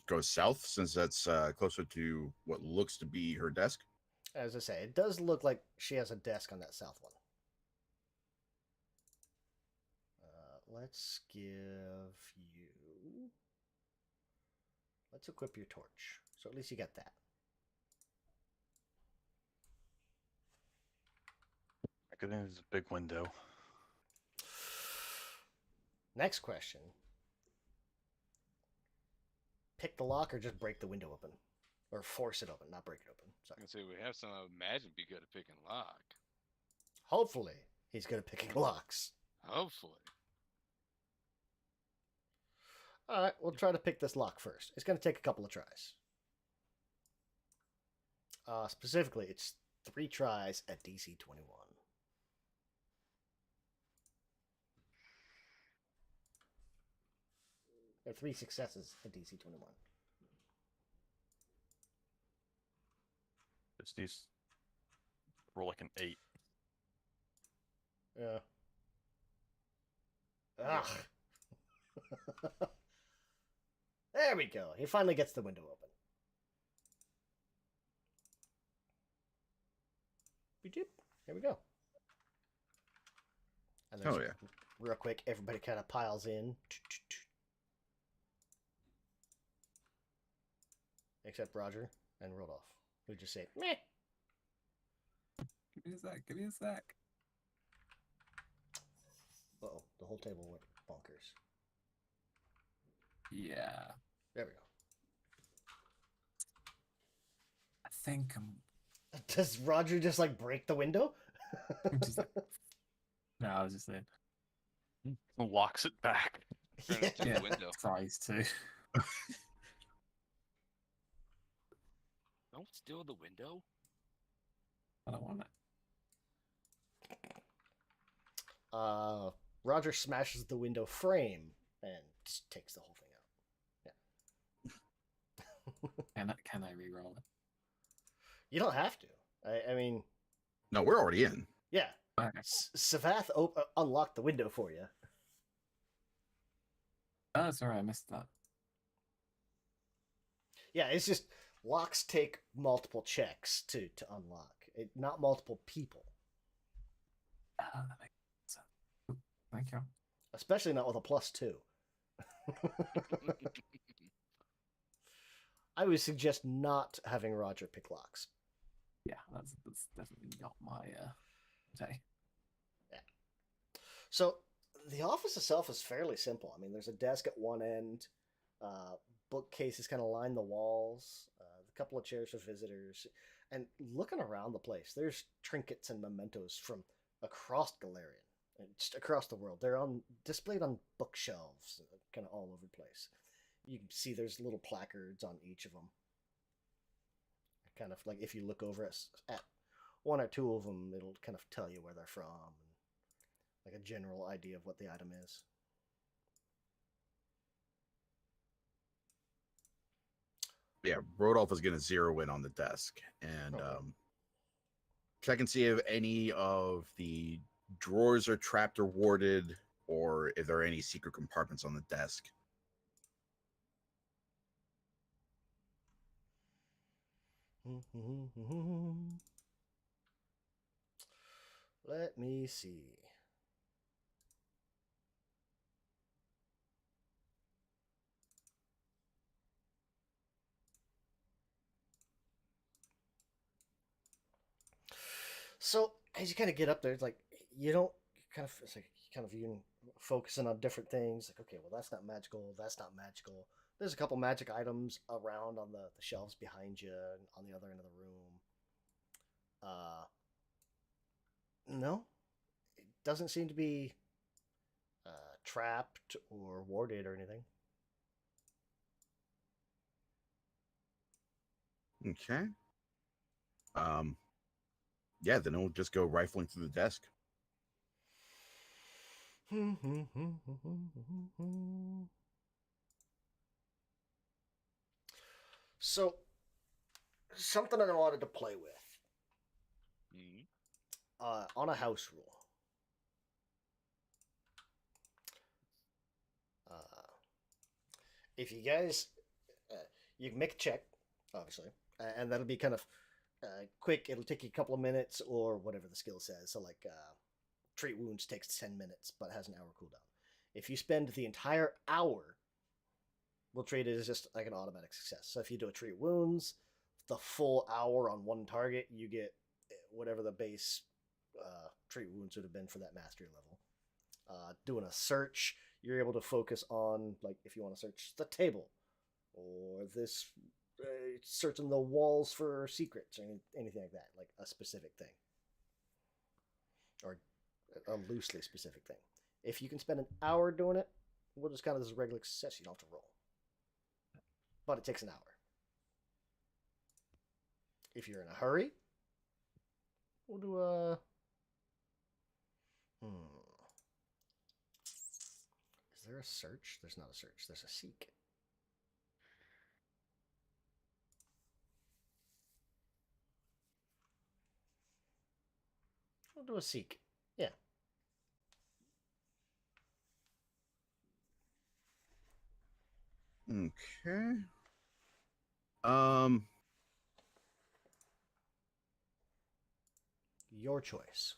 Go south since that's closer to what looks to be her desk. As I say, it does look like she has a desk on that south one. Let's give you... Let's equip your torch. So at least you get that. Good thing there's a big window. Next question. Pick the lock or just break the window open. Or force it open, not break it open. I Sorry. can say we have some magic be good at picking lock. Hopefully, he's good at picking locks. Hopefully. Alright, we'll try to pick this lock first. It's going to take a couple of tries. Specifically, it's 3 tries at DC 21. Or 3 successes at DC 21. Just needs roll like an 8. Yeah. Ugh. There we go. He finally gets the window open. Here we go. And Oh, yeah. real quick, everybody kind of piles in. Except Roger and Rodolph, who just say, meh. Give me a sec. Give me a sec. Uh-oh, the whole table went bonkers. Yeah. There we go. I think I'm Does Roger just like break the window? just like, no, I was just saying. Locks it back. Trying to Yeah. the window. Tries to. Don't steal the window. I don't want it. Roger smashes the window frame and just takes the whole thing out. Can I re-roll it? You don't have to. I mean, No, we're already in. yeah. Okay. Savath unlocked the window for you. Oh, sorry, I missed that. Yeah, it's just locks take multiple checks to unlock. Not multiple people. That makes sense. Thank you. Especially not with a +2. I would suggest not having Roger pick locks. Yeah, that's definitely not my day. So the office itself is fairly simple. I mean, there's a desk at one end, bookcases kind of line the walls, a couple of chairs for visitors, and looking around the place, there's trinkets and mementos from across Galarian, and just across the world. They're displayed on bookshelves, kind of all over the place. You can see there's little placards on each of them. Kind of like if you look over at one or two of them, it'll kind of tell you where they're from, and like a general idea of what the item is. Yeah, Rodolph is going to zero in on the desk and check and see if any of the drawers are trapped or warded, or if there are any secret compartments on the desk. Let me see. So as you kind of get up there, it's like you don't it's like you focusing on different things. Like, okay, well that's not magical. That's not magical. There's a couple magic items around on the shelves behind you and on the other end of the room. No, it doesn't seem to be trapped or warded or anything. Okay. Yeah, then it'll just go rifling through the desk. So, something I wanted to play with Mhm. on a house rule. If you guys, you can make a check, obviously, and that'll be kind of quick. It'll take you a couple of minutes or whatever the skill says. So, like, treat wounds takes 10 minutes, but has an hour cooldown. If you spend the entire hour, we'll treat it as just like an automatic success. So, if you do a treat wounds, the full hour on one target, you get whatever the base treat wounds would have been for that mastery level. Doing a search, you're able to focus on, like, if you want to search the table or this, searching the walls for secrets or anything like that, like a specific thing or a loosely specific thing. If you can spend an hour doing it, we'll just count it as a regular success. You don't have to roll, but it takes an hour. If you're in a hurry, we'll do a. Is there a search? There's not a search. There's a seek. We'll do a seek. Yeah. Okay. Your choice.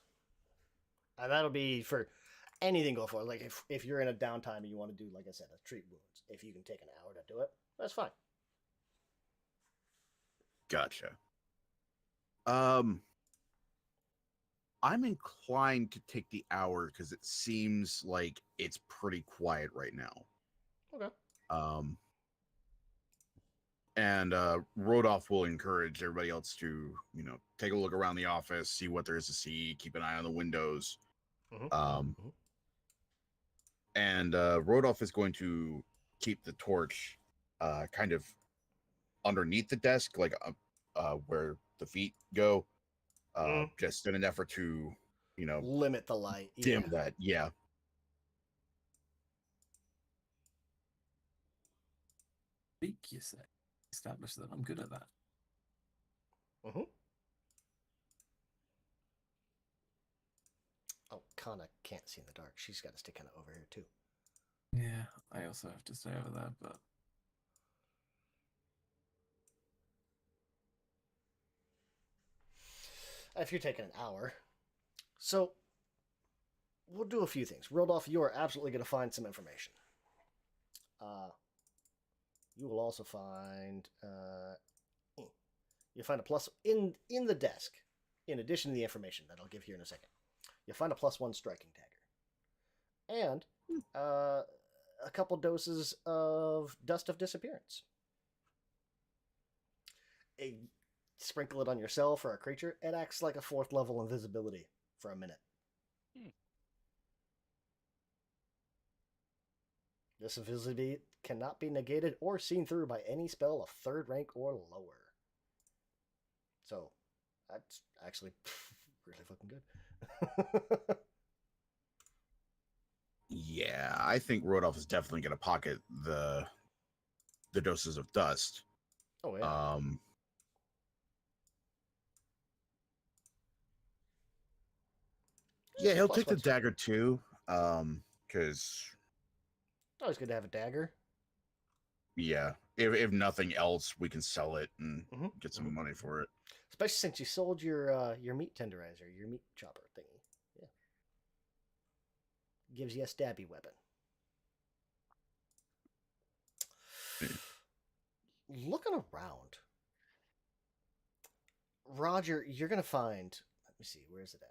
And that'll be for anything go for it. Like if you're in a downtime and you want to do, like I said, a treat wounds, if you can take an hour to do it, that's fine. Gotcha. I'm inclined to take the hour because it seems like it's pretty quiet right now. Okay. And Rodolph will encourage everybody else to, take a look around the office, see what there is to see, keep an eye on the windows. And Rodolph is going to keep the torch kind of underneath the desk, like where the feet go, just in an effort to, limit the light. dim that. Yeah. Speak, you say. Establish that I'm good at that. Oh, Kana can't see in the dark. She's got to stay kind of over here too. Yeah, I also have to stay over there, but if you're taking an hour, so we'll do a few things. Rodolph, you are absolutely going to find some information. You will also find you'll find a plus in the desk, in addition to the information that I'll give here in a second. You'll find a +1 striking dagger, and a couple doses of dust of disappearance. Sprinkle it on yourself or a creature. It acts like a 4th level invisibility for a minute. This invisibility cannot be negated or seen through by any spell of 3rd rank or lower. So, that's actually really fucking good. Yeah, I think Rodolph is definitely going to pocket the doses of dust. Oh, yeah. Yeah, he'll take the dagger too, because always good to have a dagger. Yeah, if nothing else, we can sell it and get some money for it. Especially since you sold your meat tenderizer, your meat chopper thingy. Yeah, gives you a stabby weapon. Looking around, Roger, you're gonna find. Let me see, where is it at?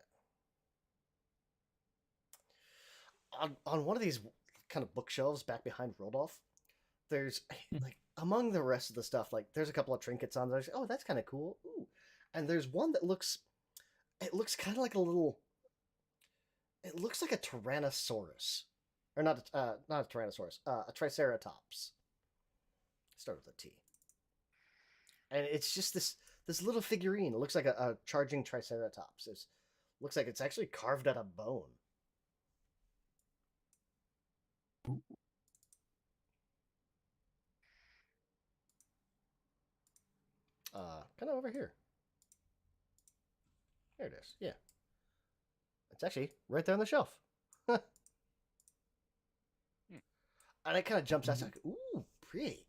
On one of these kind of bookshelves back behind Rodolph, there's like among the rest of the stuff, like there's a couple of trinkets on there. Oh, that's kind of cool. Ooh. And there's one that looks kind of like a little. It looks like a Tyrannosaurus, or not a Tyrannosaurus, a Triceratops. Start with a T. And it's just this little figurine. It looks like a charging Triceratops. Looks like it's actually carved out of bone. kind of over here. There it is. Yeah. It's actually right there on the shelf. And it kind of jumps out. It's like, ooh, pretty.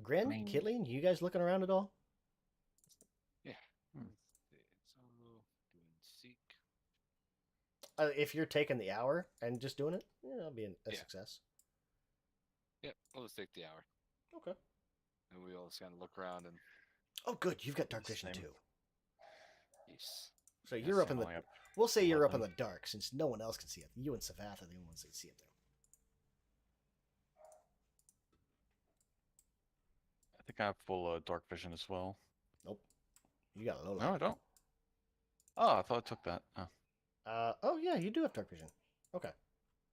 Gren, Killian, you guys looking around at all? Yeah. Hmm. So doing seek. If you're taking the hour and just doing it, yeah, that'll be a Yeah. success. Yep. We'll just take the hour, Okay. and we all just kind of look around and Oh, good. You've got dark vision Same. too. yes. So you're up in the. Only We'll say you're up in 11. the dark since no one else can see it. You and Savath are the only ones that can see it there. I think I have full dark vision as well. Nope. You got a low light. No, I don't. Oh, I thought I took that. Oh. Oh yeah, you do have dark vision. Okay.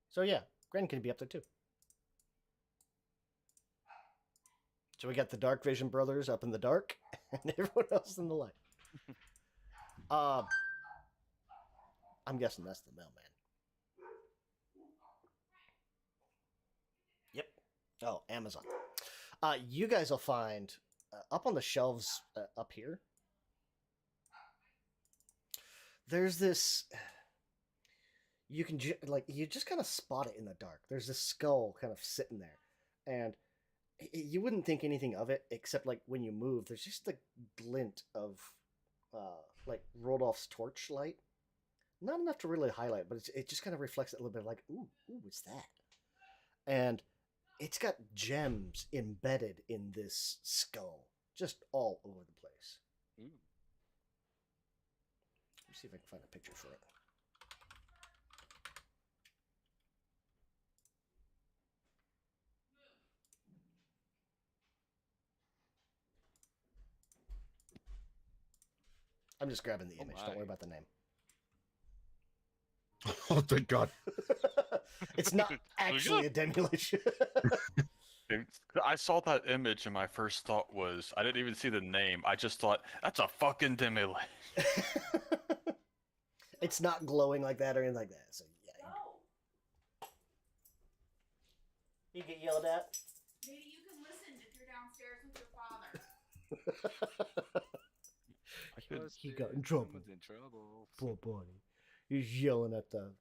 So yeah, Gren can be up there too. So we got the dark vision brothers up in the dark, and everyone else in the light. I'm guessing that's the mailman. Yep. Oh, Amazon. You guys will find up on the shelves up here. There's this. You can you just kind of spot it in the dark. There's this skull kind of sitting there, and you wouldn't think anything of it except like when you move. There's just a glint of like Rodolph's torchlight. Not enough to really highlight, but it just kind of reflects it a little bit. Like ooh, what's that? And it's got gems embedded in this skull, just all over the place. Ooh. Let me see if I can find a picture for it. I'm just grabbing the Oh image. my. Don't worry about the name. Oh, thank God. It's not actually a demolition. I saw that image and my first thought was, I didn't even see the name. I just thought, that's a fucking demolition. It's not glowing like that or anything like that. So yeah. You get yelled at. Maybe you can listen if you're downstairs with your father. He got in trouble. Someone's in trouble. Poor buddy. He's yelling at the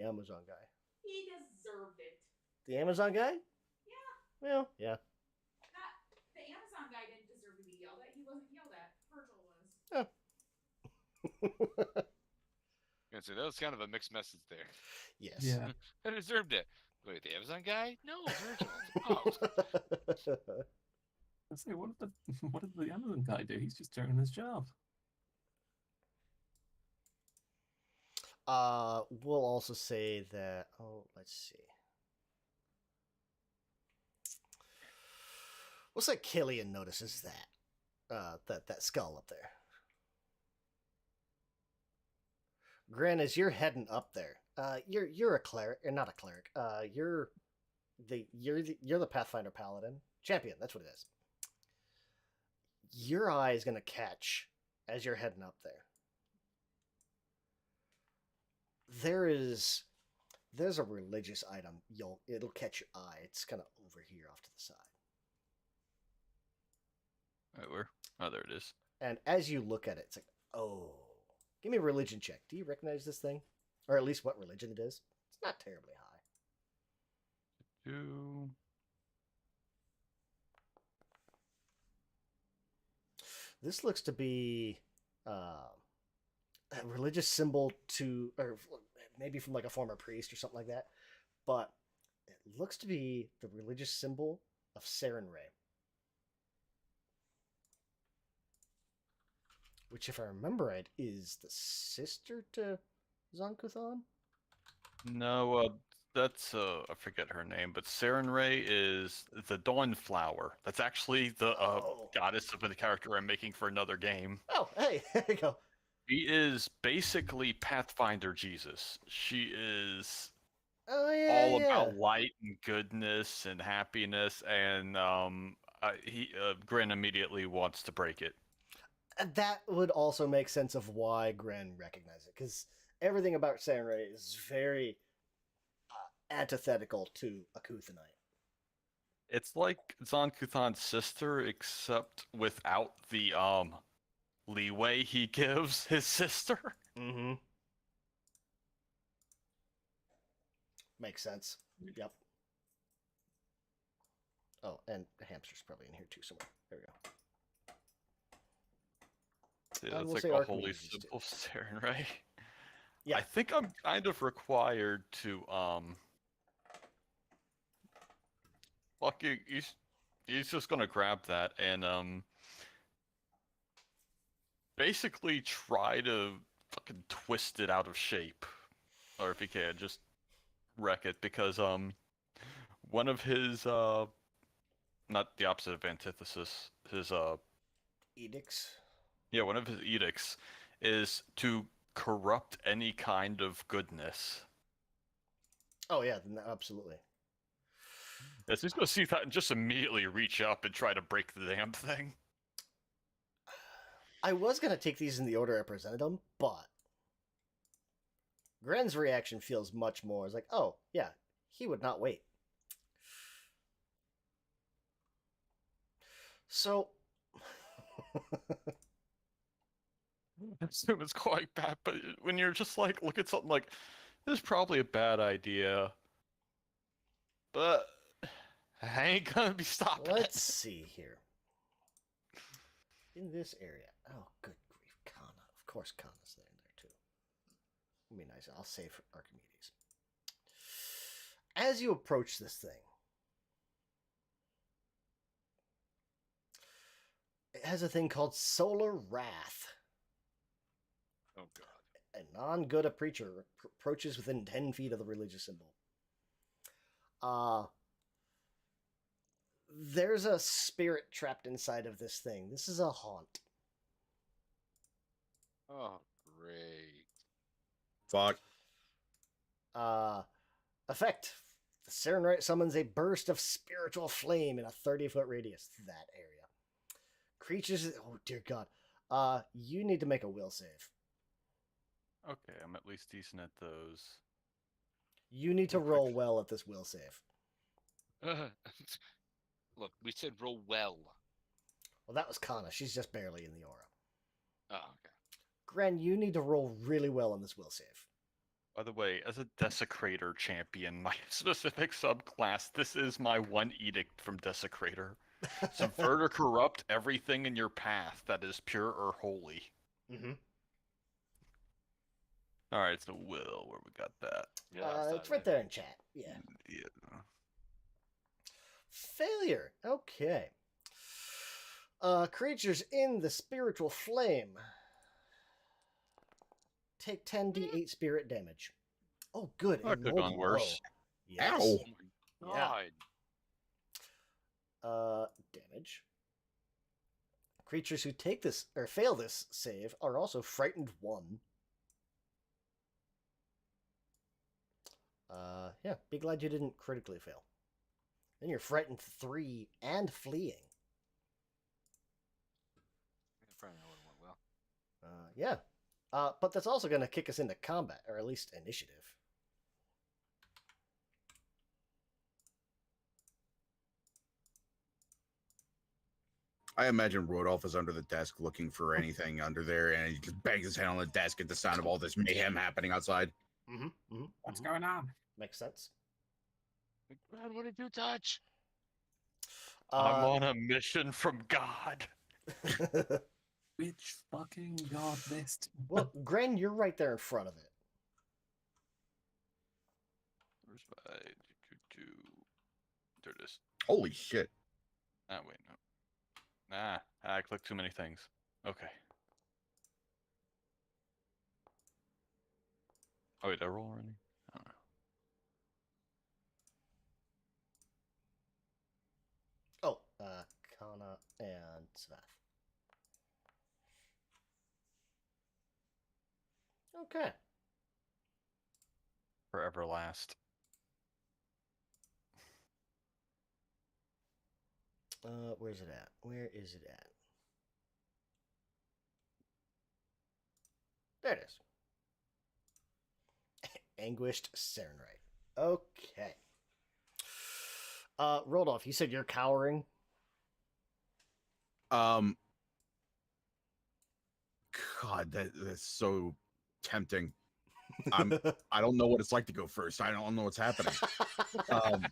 Amazon guy. He deserved it. The Amazon guy? Yeah. Well, yeah. The Amazon guy didn't deserve to be yelled at. He wasn't yelled at. Virgil was. Yeah, so that was kind of a mixed message there. Yes. Yeah. I deserved it. Wait, the Amazon guy? No, Virgil. Oh. I say, what did the Amazon guy do? He's just doing his job. We'll also say that. Oh, let's see. We'll say Killian notices that. That skull up there. Gren, as you're heading up there, you're a cleric, or not a cleric. You're the Pathfinder Paladin champion. That's what it is. Your eye is gonna catch as you're heading up there. There's a religious item. It'll catch your eye. It's kind of over here off to the side. Right, where? Oh, there it is. And as you look at it, it's like, oh, give me a religion check. Do you recognize this thing, or at least what religion it is? It's not terribly high. Two. This looks to be a religious symbol or maybe from like a former priest or something like that. But it looks to be the religious symbol of Saren Ray. Which, if I remember right, is the sister to Zonkuthon? No, that's I forget her name, but Sarenrae is the Dawn Flower. That's actually the goddess of the character I'm making for another game. Oh, hey, there you go. She is basically Pathfinder Jesus. She is all about light and goodness and happiness, and Grin immediately wants to break it. That would also make sense of why Gren recognized it, because everything about Sarenrae is very antithetical to Akuthonite. It's like Zon Kuthan's sister, except without the leeway he gives his sister. Mm-hmm. Makes sense. Yep. Oh, and the hamster's probably in here too somewhere. There we go. Yeah, And that's we'll like say a holy Archimedes too. symbol, Saren, right? Yeah. I think I'm kind of required to fuck you. He's just gonna grab that and basically try to fucking twist it out of shape, or if he can, just wreck it because one of his not the opposite of antithesis, his Edicts. yeah, one of his edicts is to corrupt any kind of goodness. Oh yeah, absolutely. Yes, he's gonna see that and just immediately reach up and try to break the damn thing. I was gonna take these in the order I presented them, but Gren's reaction feels much more as like, oh yeah, he would not wait. So I assume it's quite bad, but when you're just like, look at something like, this is probably a bad idea, but I ain't gonna be stopping let's it. see here. In this area, oh good grief, Kana. Of course, Kana's there too. It'll be nice. I'll save Archimedes. As you approach this thing, it has a thing called Solar Wrath. Oh god. A non-good preacher approaches within 10 feet of the religious symbol. There's a spirit trapped inside of this thing. This is a haunt. Oh great. Fuck. Effect. The Serenite summons a burst of spiritual flame in a 30-foot radius to that area. Creatures... Oh, dear God. You need to make a will save. Okay, I'm at least decent at those. You need to roll well at this will save. Look, we said roll well. Well, that was Kana. She's just barely in the aura. Oh, okay. Gren, you need to roll really well on this will save. By the way, as a Desecrator champion, my specific subclass, this is my one edict from Desecrator. Subvert or corrupt everything in your path that is pure or holy. Mm-hmm. Alright, so Will, where we got that? Yeah, It's right there in chat. Yeah. Yeah. Failure. Okay. Creatures in the spiritual flame take 10d8 spirit damage. Oh, good. That could've gone worse. Yes. Ow. Oh my Yeah. god. Damage. Creatures who take this or fail this save are also frightened 1. Yeah, be glad you didn't critically fail. Then you're frightened 3 and fleeing. Friend, that would've went well. Yeah. But that's also going to kick us into combat, or at least initiative. I imagine Rodolph is under the desk looking for anything under there, and he just bangs his head on the desk at the sound of all this mayhem happening outside. What's going on? Makes sense. Brad, what did you touch? I'm on a mission from God. Which fucking god list? Well, Gren, you're right there in front of it. Where's my... There it is. Holy shit. Ah, wait, no. Nah, I clicked too many things. Okay. Oh, wait, did I roll already? I don't know. Oh, Kana and Svath. Okay. Forever last. Where's it at? Where is it at? There it is. Anguished Serenite. Okay. Rodolph, you said you're cowering. Um, God, that's so tempting. I don't know what it's like to go first. I don't know what's happening. Um,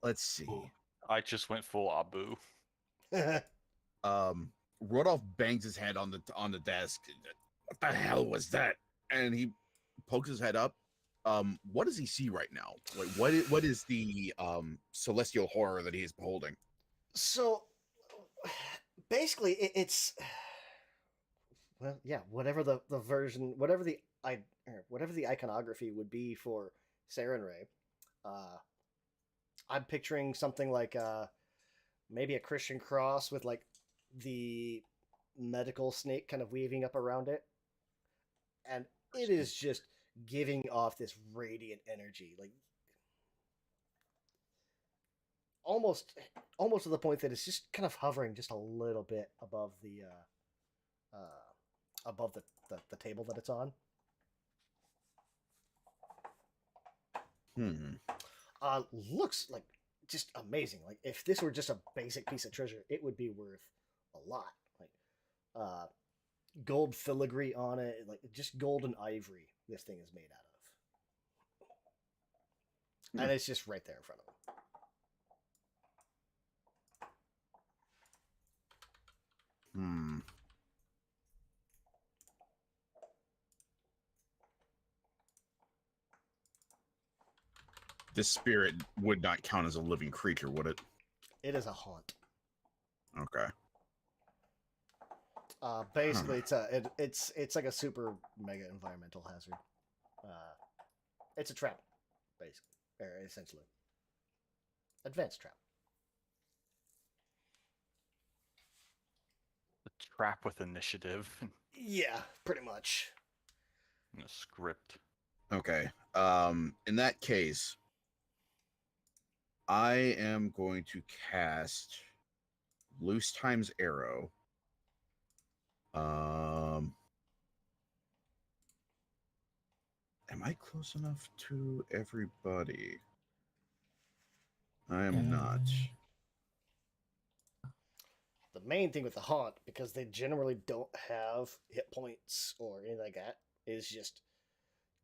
let's see. Ooh, I just went full Abu. Rodolph bangs his head on the desk. What the hell was that? And he pokes his head up. What does he see right now? Like, what is the celestial horror that he is beholding? So, basically, it's well, yeah, whatever the version, whatever the iconography would be for Sarenrae. I'm picturing something like maybe a Christian cross with like the medical snake kind of weaving up around it, and it is just giving off this radiant energy, like almost almost to the point that it's just kind of hovering just a little bit above the table that it's on. Looks like just amazing. Like if this were just a basic piece of treasure, it would be worth a lot. Like gold filigree on it, like just gold and ivory. This thing is made out of, and it's just right there in front of him. This spirit would not count as a living creature, would it? It is a haunt. Okay. Basically, it's like a super mega environmental hazard. It's a trap, basically, or essentially, advanced trap. The trap with initiative Yeah, pretty much. and a script. Okay. In that case, I am going to cast Loose Times Arrow. Am I close enough to everybody? I am not. The main thing with the haunt, because they generally don't have hit points or anything like that, is just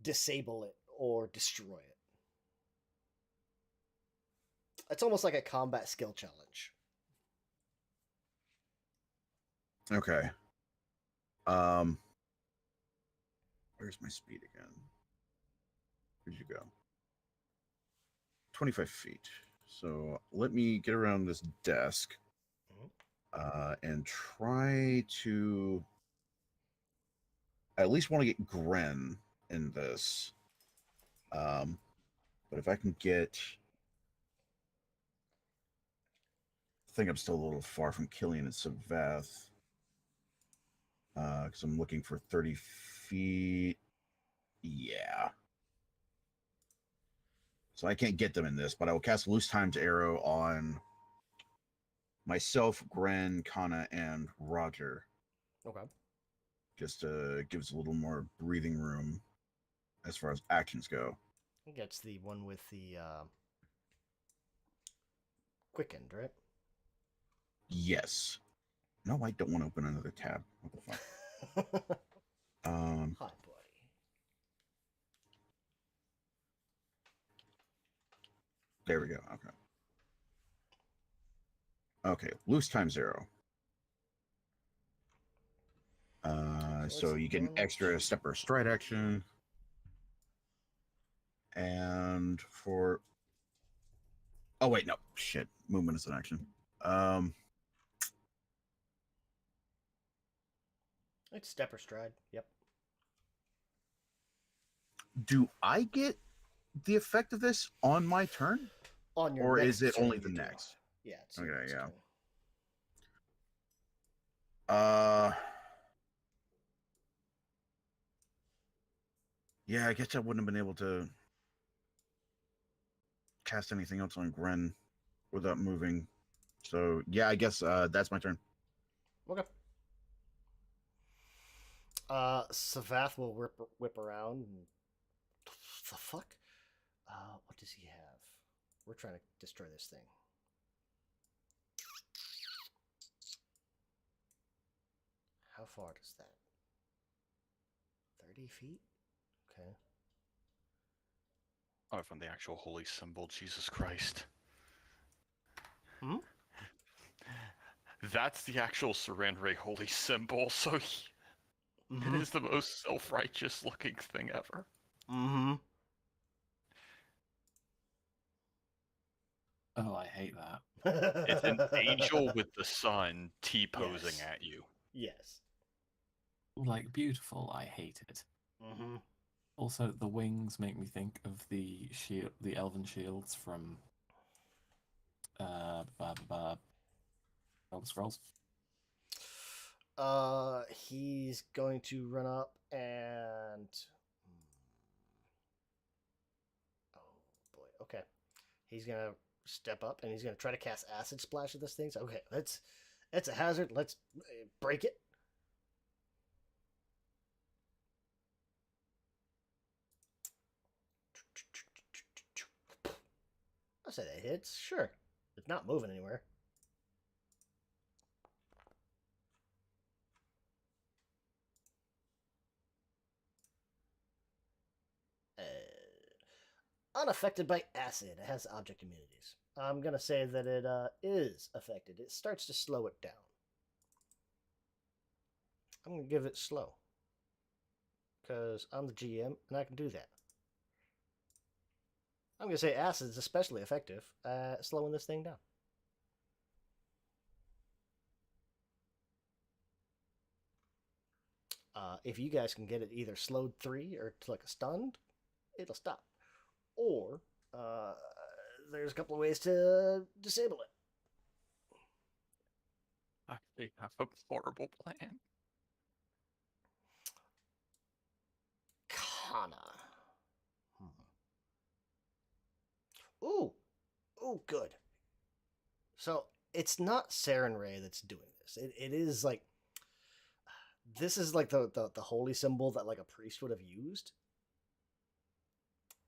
disable it or destroy it. It's almost like a combat skill challenge. Okay. Where's my speed again? Where'd you go? 25 feet. So let me get around this desk and try to I at least want to get Gren in this. But if I can get I think I'm still a little far from Killian and Savath. Because I'm looking for 30 feet. Yeah. So I can't get them in this, but I will cast Loose Times Arrow on myself, Gren, Kana, and Roger. Okay. Just gives a little more breathing room as far as actions go. I think that's the one with the quickened, right? Yes. No, I don't want to open another tab. What the fuck? Hi, buddy. There we go. Okay. Okay, Loose Times 0. So you get an extra step or stride action. And for oh wait, no, shit. Movement is an action. It's step or stride. Yep. Do I get the effect of this on my turn? On your or next is it turn, only you the do. next? Yeah. It's Okay, your next yeah. turn. Yeah, I guess I wouldn't have been able to cast anything else on Gren without moving. So yeah, I guess that's my turn. Okay. Savath will whip around. And... The fuck? What does he have? We're trying to destroy this thing. How far does that? 30 feet? Okay. Oh, from the actual holy symbol, Jesus Christ. Hmm? That's the actual Surrendere holy symbol, so Mm-hmm. it is the most self-righteous looking thing ever. Mm-hmm. Oh, I hate that. It's an angel with the sun T-posing Yes. at you. Yes. Like, beautiful, I hate it. Mm-hmm. Also, the wings make me think of the shield, the elven shields from Elder Scrolls. He's going to run up and. Oh boy. Okay. He's gonna step up and he's gonna try to cast acid splash at this thing. So, okay, it's a hazard. Let's break it. I say that hits. Sure. It's not moving anywhere. Unaffected by acid. It has object immunities. I'm going to say that it is affected. It starts to slow it down. I'm going to give it slow. Because I'm the GM and I can do that. I'm going to say acid is especially effective at slowing this thing down. If you guys can get it either slowed 3 or to like a stunned, it'll stop. Or there's a couple of ways to disable it. They have a horrible plan. Kana. Ooh. Ooh, good. So it's not Saren Ray that's doing this. It is like this is like the holy symbol that like a priest would have used.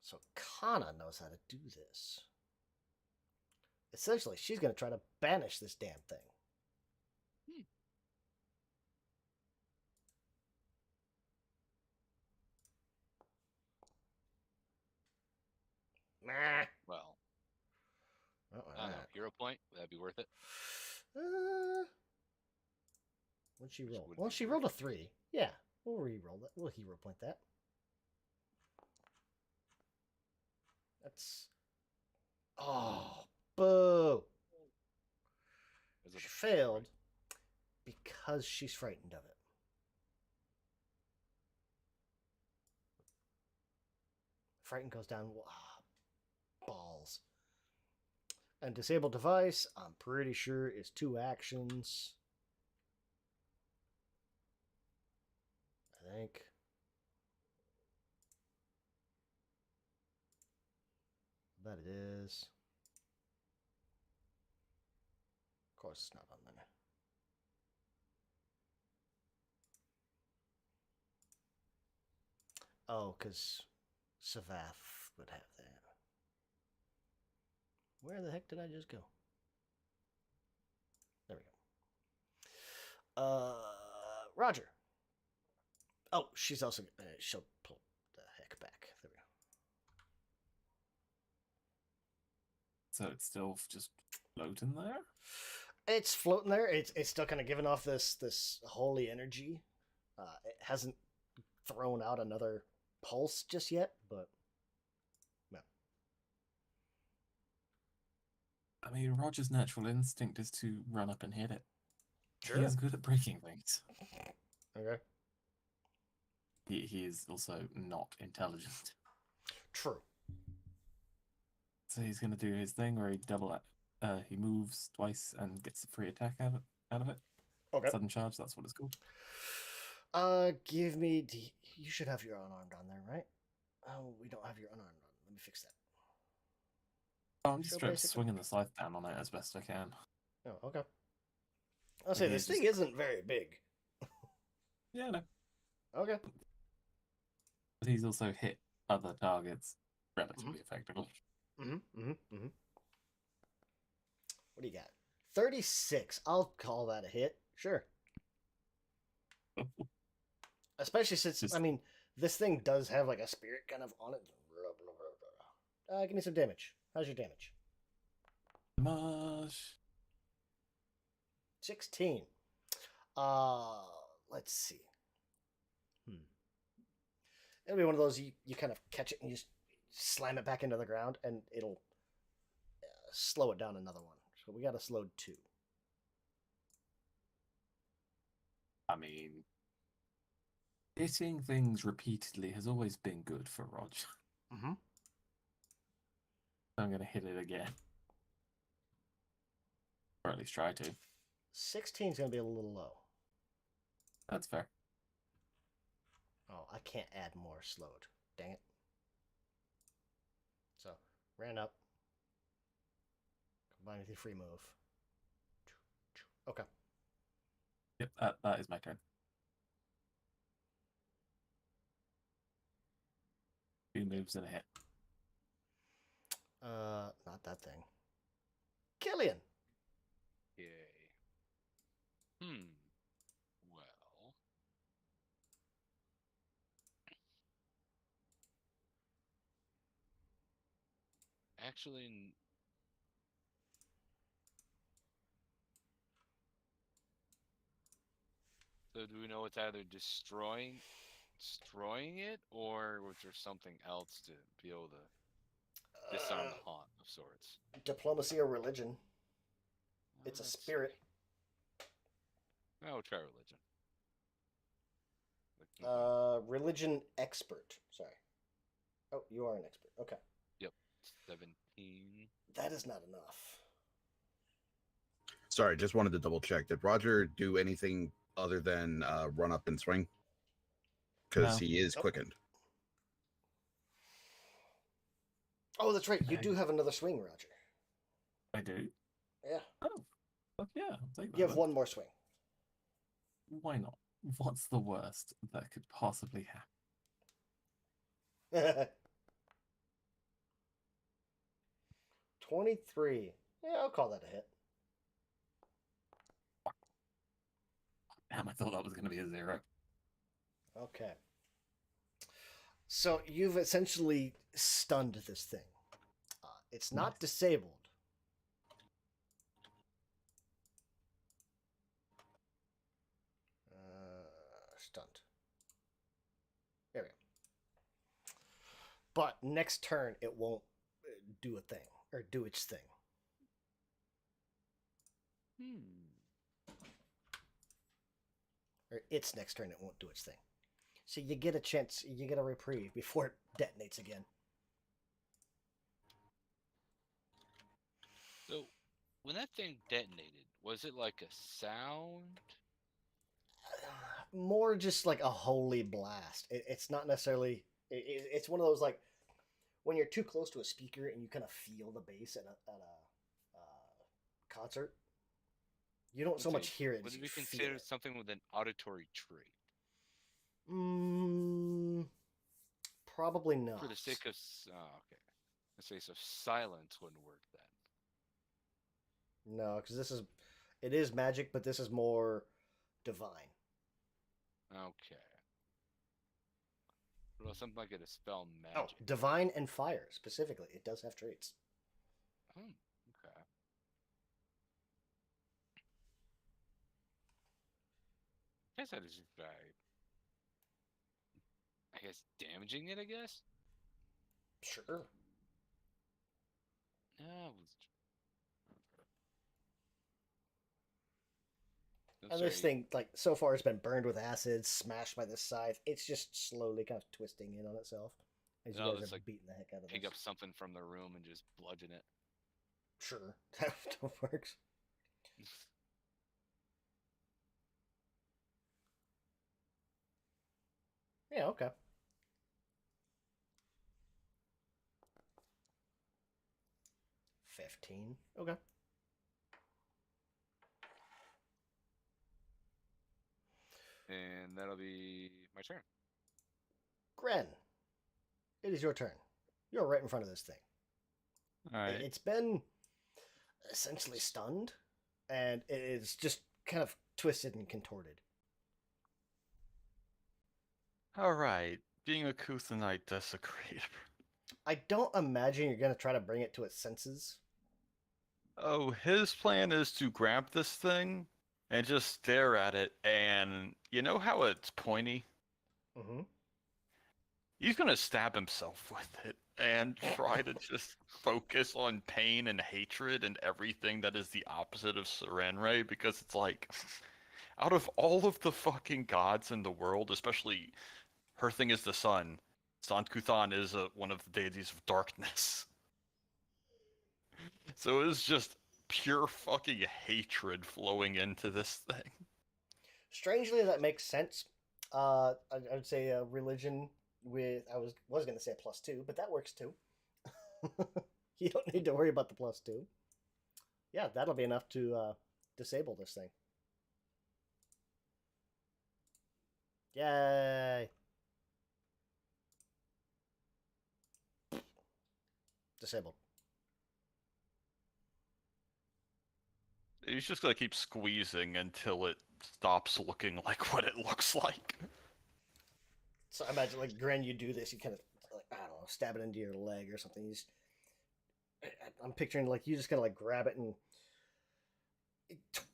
So Kana knows how to do this. Essentially, she's going to try to banish this damn thing. Nah. Well, Oh, I don't know. Hero point? Would that be worth it? What'd she Which roll? would Well, be she worth rolled a it. 3. Yeah, we'll re-roll that. We'll hero point that. That's. Oh, boo! Is it She a- failed because she's frightened of it. Frightened goes down. Balls. And disable device, I'm pretty sure, is 2 actions. I think. That it is. Of course, it's not on there. Oh, because Savath would have that. Where the heck did I just go? There we go. Roger. Oh, she's also she'll pull the heck back. There we go. So it's still just floating there? It's floating there. It's still kind of giving off this holy energy. It hasn't thrown out another pulse just yet, but no. I mean, Roger's natural instinct is to run up and hit it. Sure. He is good at breaking things. Okay. He is also not intelligent. True. So he's going to do his thing where he moves twice and gets a free attack out of it. Okay. Sudden charge, that's what it's called. Give me. You should have your unarmed on there, right? Oh, we don't have your unarmed on. Let me fix that. Oh, I'm just Show straight basic- swinging the scythe down on it as best I can. Oh, okay. I'll say Okay, this thing isn't very big. Yeah, no. Okay. But he's also hit other targets relatively effectively. Mm-hmm. What do you got? 36. I'll call that a hit. Sure. Especially since, Just- I mean, this thing does have like a spirit kind of on it. Give me some damage. How's your damage? Mush. 16. Let's see. It'll be one of those you kind of catch it and you just slam it back into the ground and it'll slow it down another one. So we got a slowed 2. I mean, hitting things repeatedly has always been good for Rog. Mm-hmm. I'm going to hit it again. Or at least try to. 16 is going to be a little low. That's fair. Oh, I can't add more slowed. Dang it. So, ran up. Combine with your free move. Okay. Yep, that is my turn. 2 moves and a hit. Not that thing. Killian. Yay. Well. Actually, so do we know it's either destroying it, or was there something else to be able to disarm the haunt of sorts? Diplomacy or religion. It's a Let's spirit. see. Oh, we'll try religion. Like, Religion expert. Sorry. Oh, you are an expert. Okay. Yep. 17. That is not enough. Sorry, just wanted to double check. Did Roger do anything other than run up and swing? Because No. he is Nope. quickened. Oh, that's right. You Okay. do have another swing, Roger. I do. Yeah. Oh, fuck yeah. I'll take that You have then. one more swing. Why not? What's the worst that could possibly happen? 23. Yeah, I'll call that a hit. Damn, I thought that was going to be a 0. Okay. So you've essentially stunned this thing. It's not Nice. disabled. Stunned. There we go. But next turn, it won't do a thing or do its thing. Or its next turn, it won't do its thing. So you get a chance, you get a reprieve before it detonates again. So, when that thing detonated, was it like a sound? More just like a holy blast. It's not necessarily. It's one of those like when you're too close to a speaker and you kind of feel the bass at a concert. You don't so Okay, much hear it. Would As it you be feel considered it. something with an auditory trait? Probably not. For the sake of okay, let's say so. Silence wouldn't work then. No, because it is magic, but this is more divine. Okay. What about something like a dispel Oh, magic? divine and fire specifically. It does have traits. Oh, okay. I guess I just by, I guess, damaging it. I guess. Sure. And this thing, like, so far it's been burned with acid, smashed by the scythe. It's just slowly kind of twisting in on itself. As you No, guys it's are like beating the heck out of pick this. up something from the room and just bludgeon it. Sure. That works. Yeah, okay. $15. Okay. And that'll be my turn. Gren, it is your turn. You're right in front of this thing. All right. It's been essentially stunned, and it is just kind of twisted and contorted. All right, being a Kuthanite desecrator. I don't imagine you're going to try to bring it to its senses. Oh, his plan is to grab this thing and just stare at it, and you know how it's pointy? Mm-hmm. He's gonna stab himself with it and try to just focus on pain and hatred and everything that is the opposite of Sarenrae, because it's like, out of all of the fucking gods in the world, especially her thing is the sun, Sant Kuthan is one of the deities of darkness. So it's just pure fucking hatred flowing into this thing. Strangely, that makes sense. I would say a religion with I was going to say a +2, but that works too. You don't need to worry about the +2. Yeah, that'll be enough to disable this thing. Yay! Disabled. He's just gonna keep squeezing until it stops looking like what it looks like. So I imagine, like, Gren, you do this, you kind of, like, I don't know, stab it into your leg or something. I'm picturing, like, you just kind of, like, grab it and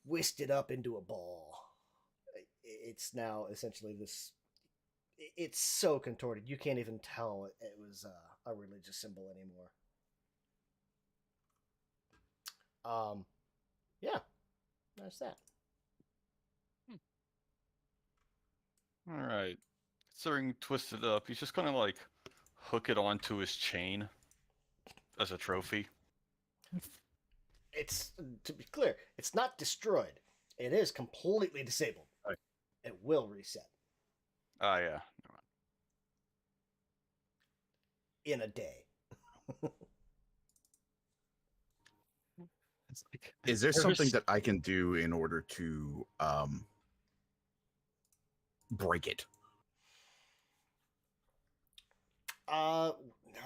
twist it up into a ball. It's now essentially this. It's so contorted, you can't even tell it was a religious symbol anymore. Yeah, that's that. All right. Starting twisted up, he's just gonna like hook it onto his chain as a trophy. It's, to be clear, it's not destroyed. It is completely disabled. Right. It will reset Ah, yeah. in a day. It's like, Is there There's- something that I can do in order to break it? Now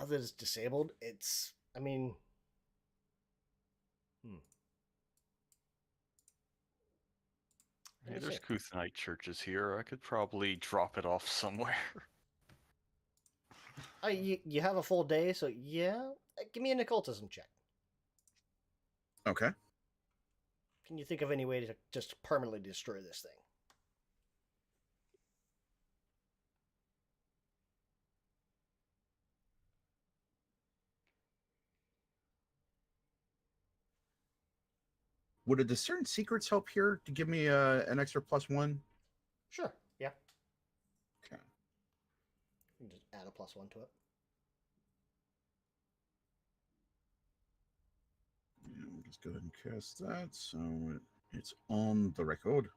that it's disabled, it's. I mean, Hey, there's Kuthanite churches here. I could probably drop it off somewhere. you have a full day, so yeah. Give me an occultism check. Okay. Can you think of any way to just permanently destroy this thing? Would a discern secrets help here to give me an extra +1? Sure. Yeah. Okay. You can just add a +1 to it. Yeah, we'll just go ahead and cast that. So it's on the record.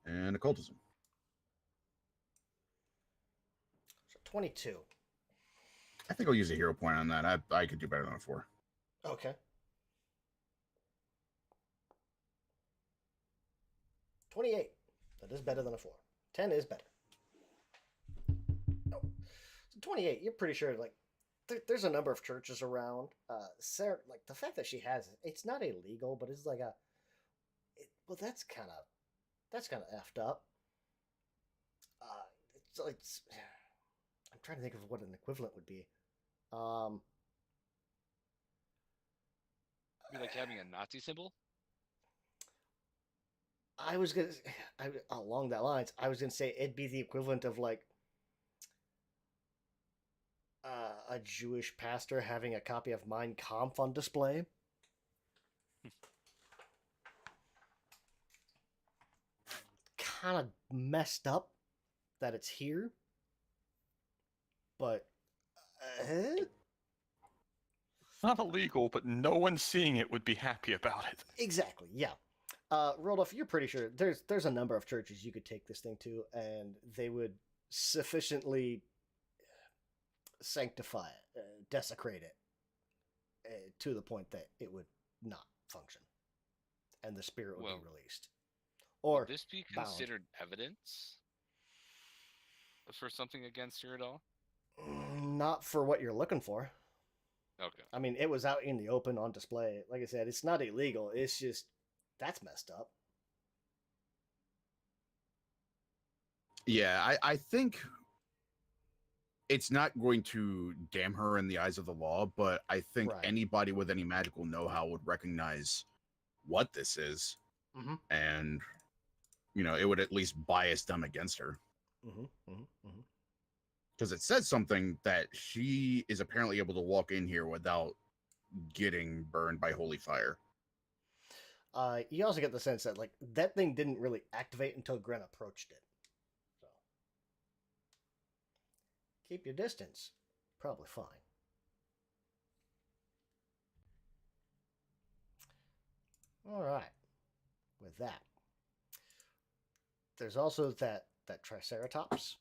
And occultism. So 22. I think I'll use a hero point on that. I could do better than a 4. Okay. 28. That is better than a 4. 10 is better. Oh. So 28, you're pretty sure, like, there's a number of churches around. Sarah, like, the fact that she has it, it's not illegal, but it's like well, that's kind of effed up. It's I'm trying to think of what an equivalent would be. Be like having a Nazi symbol. I was gonna, along that lines, I was gonna say it'd be the equivalent of like a Jewish pastor having a copy of Mein Kampf on display. Kind of messed up that it's here, but Not illegal, but no one seeing it would be happy about it. exactly, yeah. Rodolph, you're pretty sure there's a number of churches you could take this thing to, and they would sufficiently sanctify it, desecrate it, to the point that it would not function, and the spirit would be released. Or Would this be bound. considered evidence for something against her at all? Not for what you're looking for. Okay. I mean, it was out in the open on display. Like I said, it's not illegal. It's just that's messed up. Yeah, I think it's not going to damn her in the eyes of the law, but I think Right. anybody with any magical know-how would recognize what this is, Mm-hmm. and it would at least bias them against her. Mm-hmm. Mm-hmm. Mm-hmm. Because it says something that she is apparently able to walk in here without getting burned by holy fire. You also get the sense that like that thing didn't really activate until Gren approached it. So keep your distance. Probably fine. All right. With that, there's also that Triceratops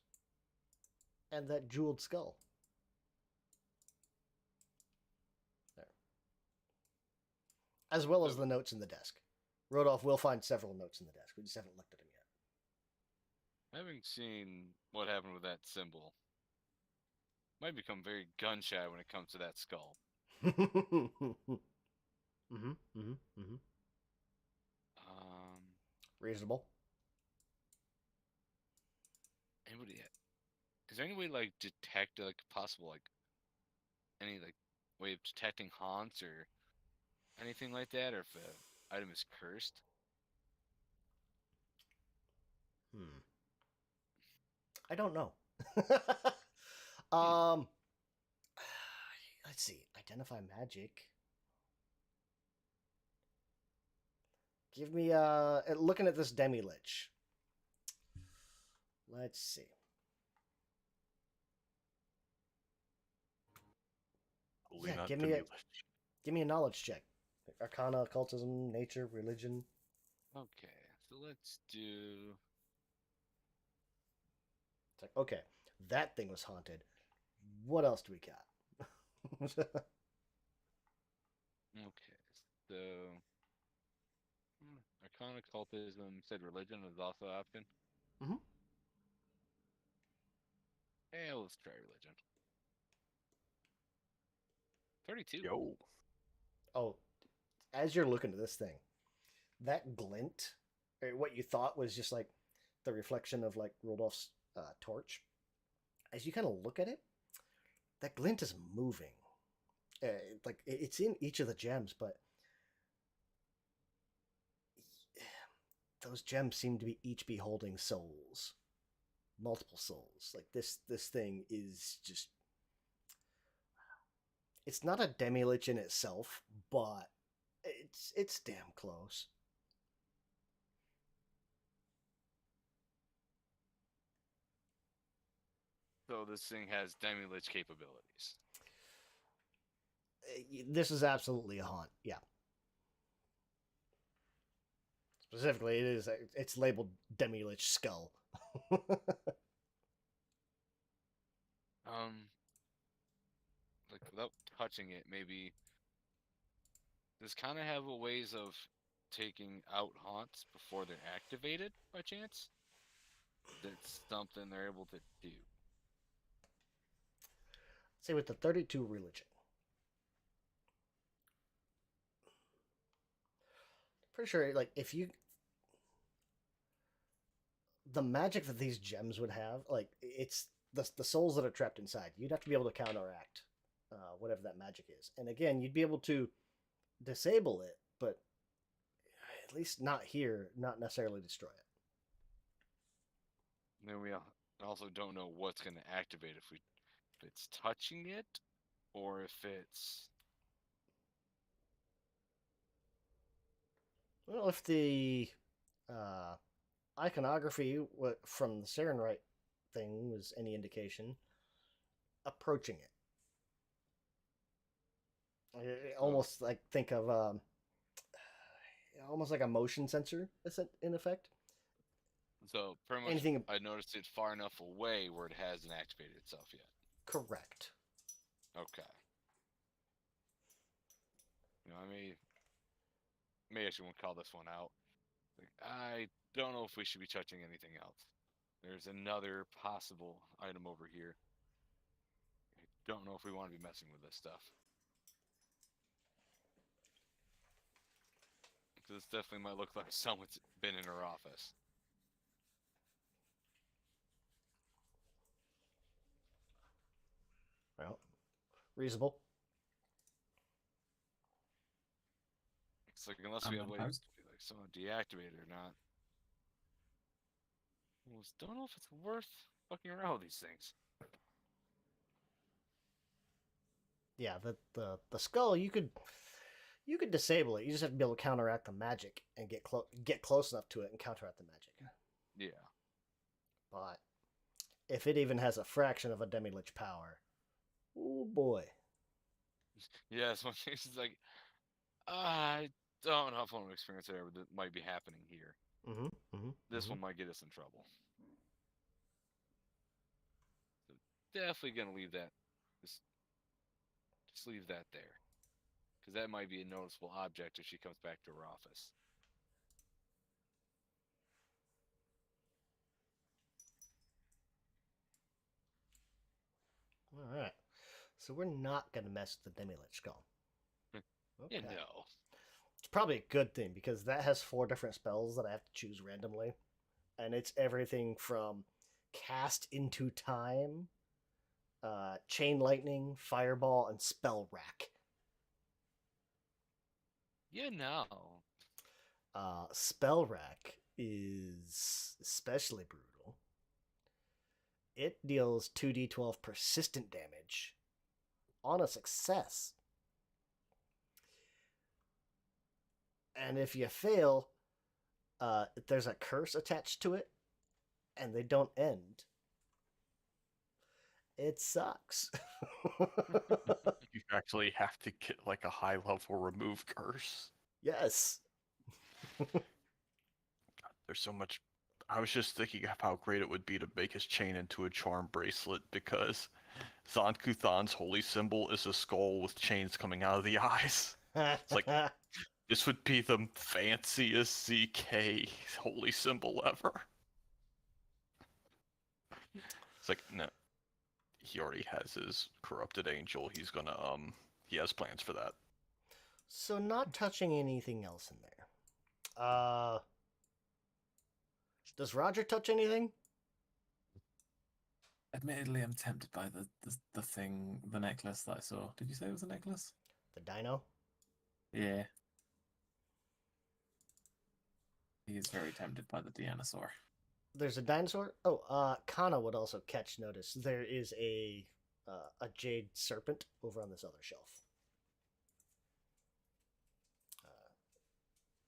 and that jeweled skull. There. As well as the notes in the desk. Rodolph will find several notes in the desk. We just haven't looked at them yet. Having seen what happened with that symbol, might become very gun shy when it comes to that skull. Mm-hmm. Mm-hmm. Mm-hmm. Reasonable. Anybody? Is there any way like detect like possible like any like way of detecting haunts or anything like that, or if an item is cursed? I don't know. Let's see. Identify magic. Give me looking at this demi lich. Let's see. Yeah, give me a knowledge check. Arcana, occultism, nature, religion. Okay, so let's do. It's like, okay, that thing was haunted. What else do we got? Okay, so Arcana, occultism, said religion is also an option. Mm-hmm. Yeah, let's try religion. 32. Yo. Oh, as you're looking at this thing, that glint, or what you thought was just like the reflection of like Rodolph's torch, as you kind of look at it, that glint is moving. Like it's in each of the gems, but those gems seem to be each be holding souls, multiple souls. Like this thing is just. It's not a demi-lich in itself, but it's damn close. So this thing has demi-lich capabilities. This is absolutely a haunt. Yeah. Specifically, it's labeled demi-lich skull. Like without touching it, maybe does kind of have a ways of taking out haunts before they're activated by chance? That's something they're able to do. Say with the 32 religion. Pretty sure, like, if you. The magic that these gems would have, like, it's the souls that are trapped inside. You'd have to be able to counteract whatever that magic is. And again, you'd be able to disable it, but at least not here, not necessarily destroy it. And then we also don't know what's going to activate if it's touching it or if it's. Well, if the iconography from the Sarenite thing was any indication, approaching it. Almost like think of almost like a motion sensor in effect. So pretty much, Anything... I noticed it far enough away where it hasn't activated itself yet. Correct. Okay. I may actually want to call this one out. Like, I don't know if we should be touching anything else. There's another possible item over here. I don't know if we want to be messing with this stuff. This definitely might look like someone's been in her office. Well, reasonable. It's like unless I'm we have not like opposed. someone deactivate it or not. Well, don't know if it's worth fucking around with these things. Yeah, the skull you could disable it. You just have to be able to counteract the magic and get close enough to it and counteract the magic. Yeah. But if it even has a fraction of a demi-lich power, oh boy. Yeah, it's one thing. It's like, I don't know if I want to experience whatever that might be happening here. This one might get us in trouble. So definitely gonna leave that. Just leave that there, because that might be a noticeable object if she comes back to her office. All right. So we're not gonna mess with the demi-lich skull. Okay. You know. It's probably a good thing because that has 4 different spells that I have to choose randomly. And it's everything from cast into time, chain lightning, fireball, and spell rack. You know. Spell rack is especially brutal. It deals 2d12 persistent damage on a success. And if you fail, there's a curse attached to it, and they don't end. It sucks. You actually have to get like a high level remove curse. Yes. God, there's so much. I was just thinking of how great it would be to make his chain into a charm bracelet, because Zankuthan's holy symbol is a skull with chains coming out of the eyes. It's like, this would be the fanciest ZK holy symbol ever. It's like, no, he already has his corrupted angel. He's gonna, he has plans for that. So not touching anything else in there. Does Roger touch anything? Admittedly, I'm tempted by the thing, the necklace that I saw. Did you say it was a necklace? The dino? Yeah. He is very tempted by the dinosaur. There's a dinosaur? Oh, Kana would also catch notice. There is a jade serpent over on this other shelf.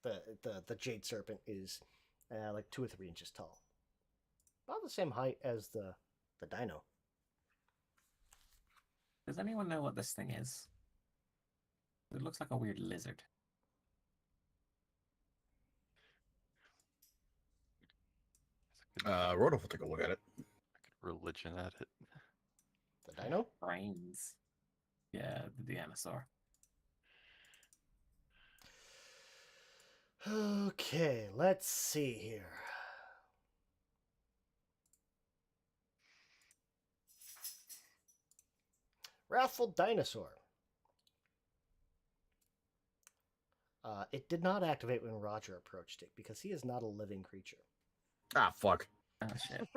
The jade serpent is like 2 or 3 inches tall. About the same height as the dino. Does anyone know what this thing is? It looks like a weird lizard. Rodolph will take a look at it. Religion at it. The dino? Brains. Yeah, the dinosaur. Okay, let's see here. Wrathful Dinosaur. It did not activate when Roger approached it because he is not a living creature. Ah, fuck. Oh shit.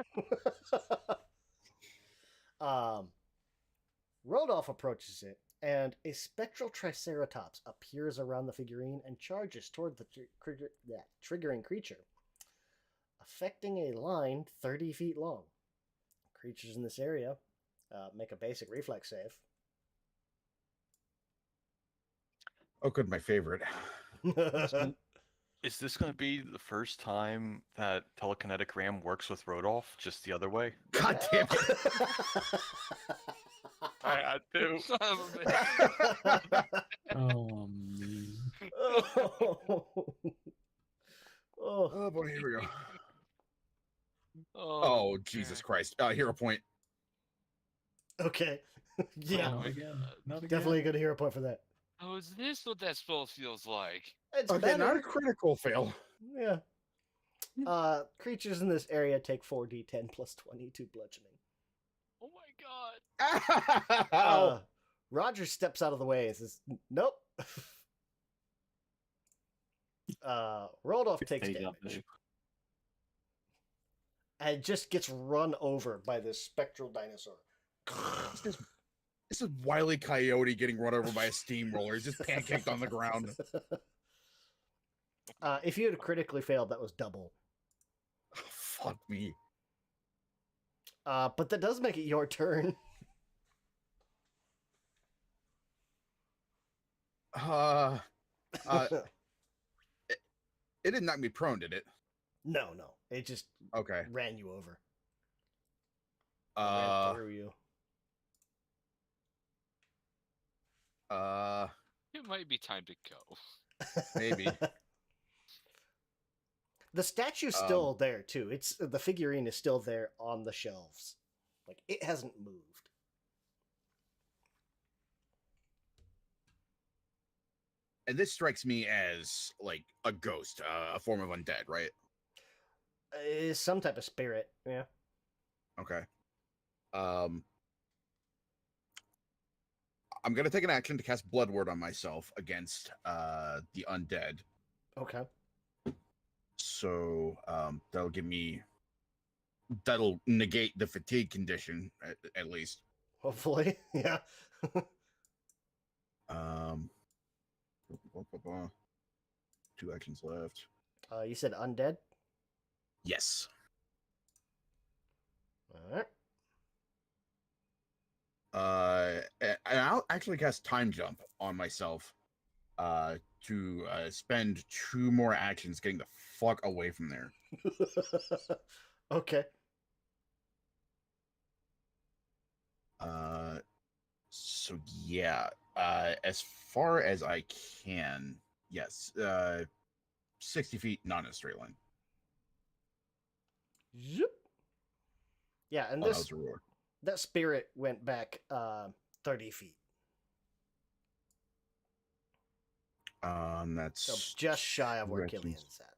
Rodolph approaches it, and a spectral triceratops appears around the figurine and charges toward the triggering creature, affecting a line 30 feet long. Creatures in this area make a basic reflex save. Oh, good, my favorite. Is this going to be the first time that telekinetic ram works with Rodolph, just the other way? God damn it. I had to. Son of a bitch. Oh, me. Oh. Oh boy, here we go. Oh, Jesus God. Christ. Hero point. Okay. Yeah, Not again. Not again. definitely a good hero point for that. Oh, is this what that spell feels like? It's Okay, better. not a critical fail. Yeah. Creatures in this area take 4d10 plus 22 bludgeoning. Oh my god. Roger steps out of the way and says, "Nope." Rolled off takes Deja damage. vu. And just gets run over by this spectral dinosaur. This is Wile E. Coyote getting run over by a steamroller. He's just pancaked on the ground. If you had critically failed, that was double. Oh, fuck me. But that does make it your turn. It didn't knock me prone, did it? No. It just Okay. ran you over. Ran through you. It might be time to go. Maybe. The statue's still there too. It's the figurine is still there on the shelves. Like it hasn't moved. And this strikes me as like a ghost, a form of undead, right? It's some type of spirit, yeah. Okay. I'm gonna take an action to cast Blood Ward on myself against the undead. Okay. So that'll negate the fatigue condition at least. Hopefully, yeah. 2 actions left. You said undead? Yes. Alright. And I'll actually cast Time Jump on myself to spend 2 more actions getting the fuck away from there. Okay. So yeah, as far as I can, yes, 60 feet, not in a straight line. Zip. Yeah, and Oh, that this was a roar. that spirit went back 30 feet. That's So just shy of where Directions. Killian's at.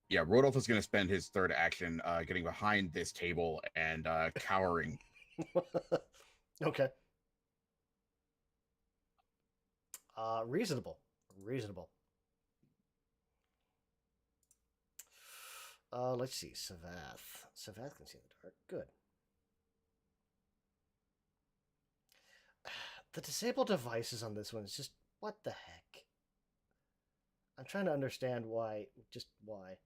Yeah, Rodolph is going to spend his third action getting behind this table and cowering. Okay. Reasonable. Let's see. Savath. Savath can see in the dark. Good. The disabled devices on this one is just what the heck? I'm trying to understand why. Just why.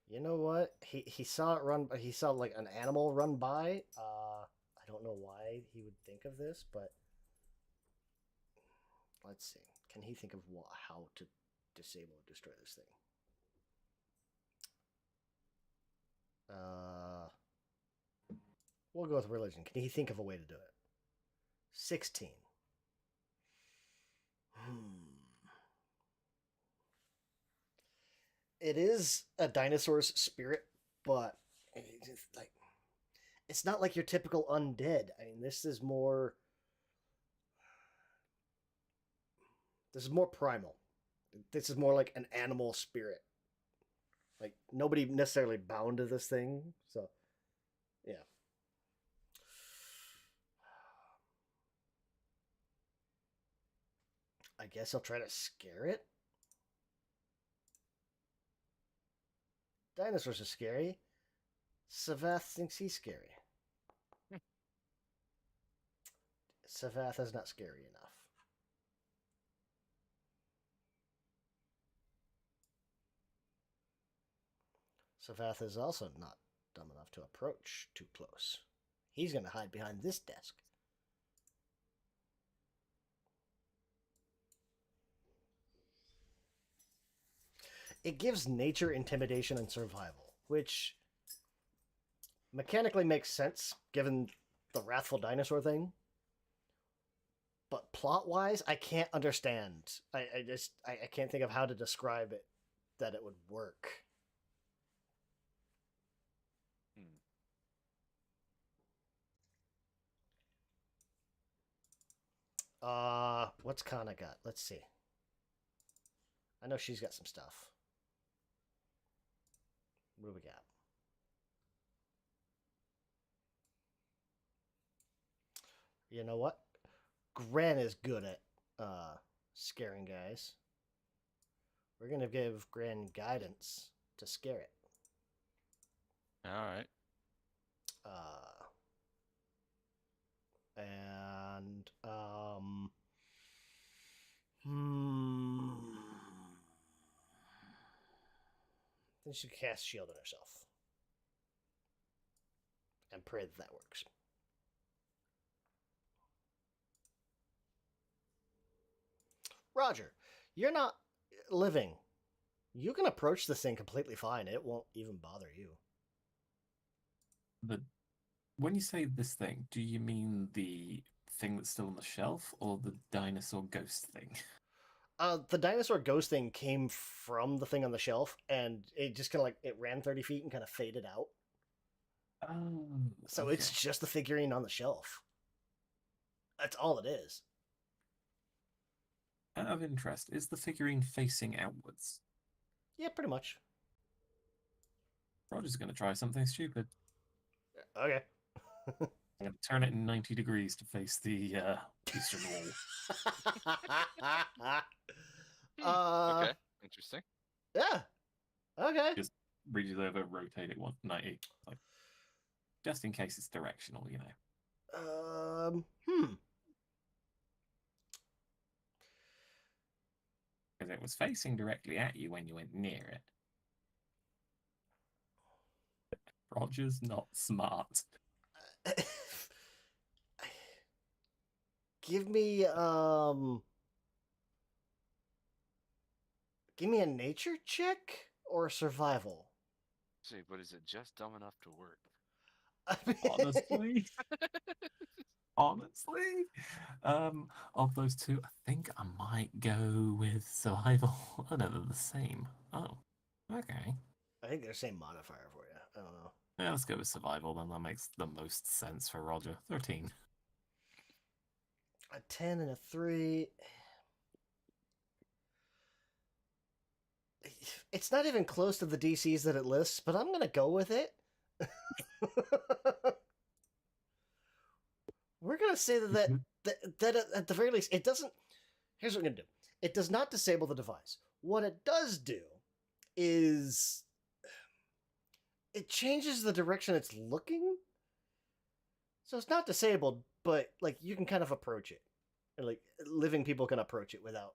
You know what? He saw it run. He saw like an animal run by. I don't know why he would think of this, but let's see. Can he think of how to disable or destroy this thing? We'll go with religion. Can he think of a way to do it? 16. It is a dinosaur's spirit, but it's not like your typical undead. I mean, this is more primal. This is more like an animal spirit. Like nobody necessarily bound to this thing, so yeah. I guess I'll try to scare it. Dinosaurs are scary. Savath thinks he's scary. Savath is not scary enough. Savath is also not dumb enough to approach too close. He's going to hide behind this desk. It gives nature, intimidation, and survival, which mechanically makes sense given the wrathful dinosaur thing. But plot-wise, I can't understand. I can't think of how to describe it that it would work. What's Kana got? Let's see. I know she's got some stuff. What do we got? You know what? Gran is good at scaring guys. We're gonna give Gran guidance to scare it. All right. And then she cast shield on herself and pray that that works. Roger, you're not living. You can approach this thing completely fine. It won't even bother you. When you say this thing, do you mean the thing that's still on the shelf or the dinosaur ghost thing? The dinosaur ghost thing came from the thing on the shelf, and it just kind of like it ran 30 feet and kind of faded out. Oh, So okay. it's just the figurine on the shelf. That's all it is. Out of interest, is the figurine facing outwards? Yeah, pretty much. Roger's going to try something stupid. Okay. I'm going to turn it 90 degrees to face the eastern wall. Okay, interesting. Yeah. Okay. Just reach over, rotate it 190. Like, just in case it's directional, you know. Because it was facing directly at you when you went near it. Roger's not smart. Give me a nature check or survival. See, but is it just dumb enough to work? Honestly, of those two, I think I might go with survival. Oh no, they're the same. Oh, okay. I think they're the same modifier for you. I don't know. Yeah, let's go with survival then. That makes the most sense for Roger. 13. A 10 and a 3. It's not even close to the DCs that it lists, but I'm going to go with it. We're going to say that at the very least, it doesn't... Here's what we're going to do. It does not disable the device. What it does do is... It changes the direction it's looking. So it's not disabled, but like you can kind of approach it. And like living people can approach it without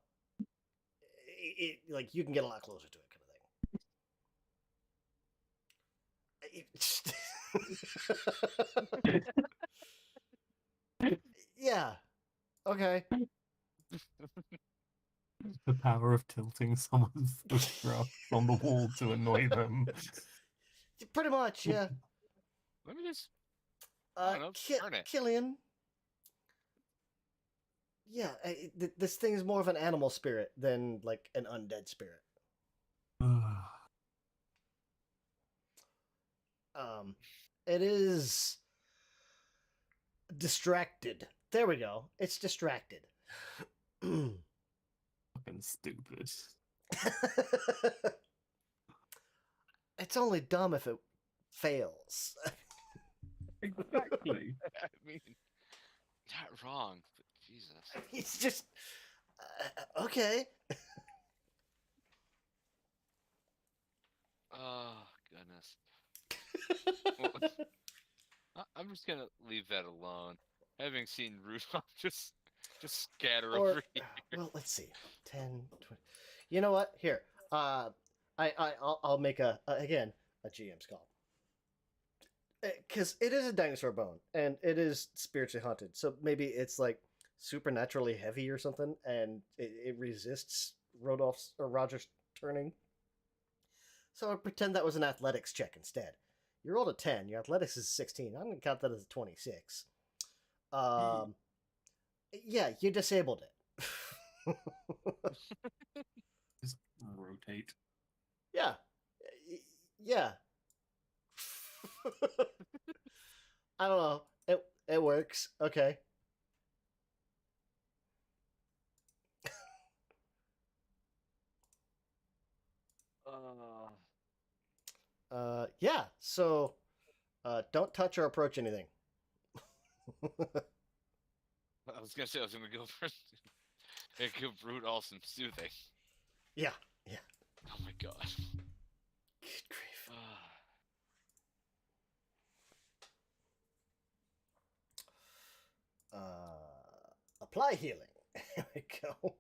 it, like you can get a lot closer to it, kind of thing. Yeah. Okay. The power of tilting someone's photograph on the wall to annoy them. Pretty much, yeah. Let me just turn it. Killian. Yeah, this thing is more of an animal spirit than like an undead spirit. It is distracted. There we go. It's distracted. Fucking stupid. It's only dumb if it fails. Exactly. I mean, not wrong, but Jesus. It's just okay. Oh goodness. I'm just gonna leave that alone. Having seen Rudolph just scatter over here. Well, let's see. 10, 20. You know what? Here. I'll make again a GM's call. Because it is a dinosaur bone, and it is spiritually haunted. So maybe it's like supernaturally heavy or something, and it resists Rodolph's or Roger's turning. So I pretend that was an athletics check instead. You rolled a 10. Your athletics is 16. I'm going to count that as a 26. Yeah, you disabled it. Just rotate. Yeah. Yeah. I don't know. It works. Okay. Yeah. So, don't touch or approach anything. I was gonna say I was gonna go for give Rudolph some soothing. Yeah, yeah. Oh my god. Good grief. Apply healing. There we go.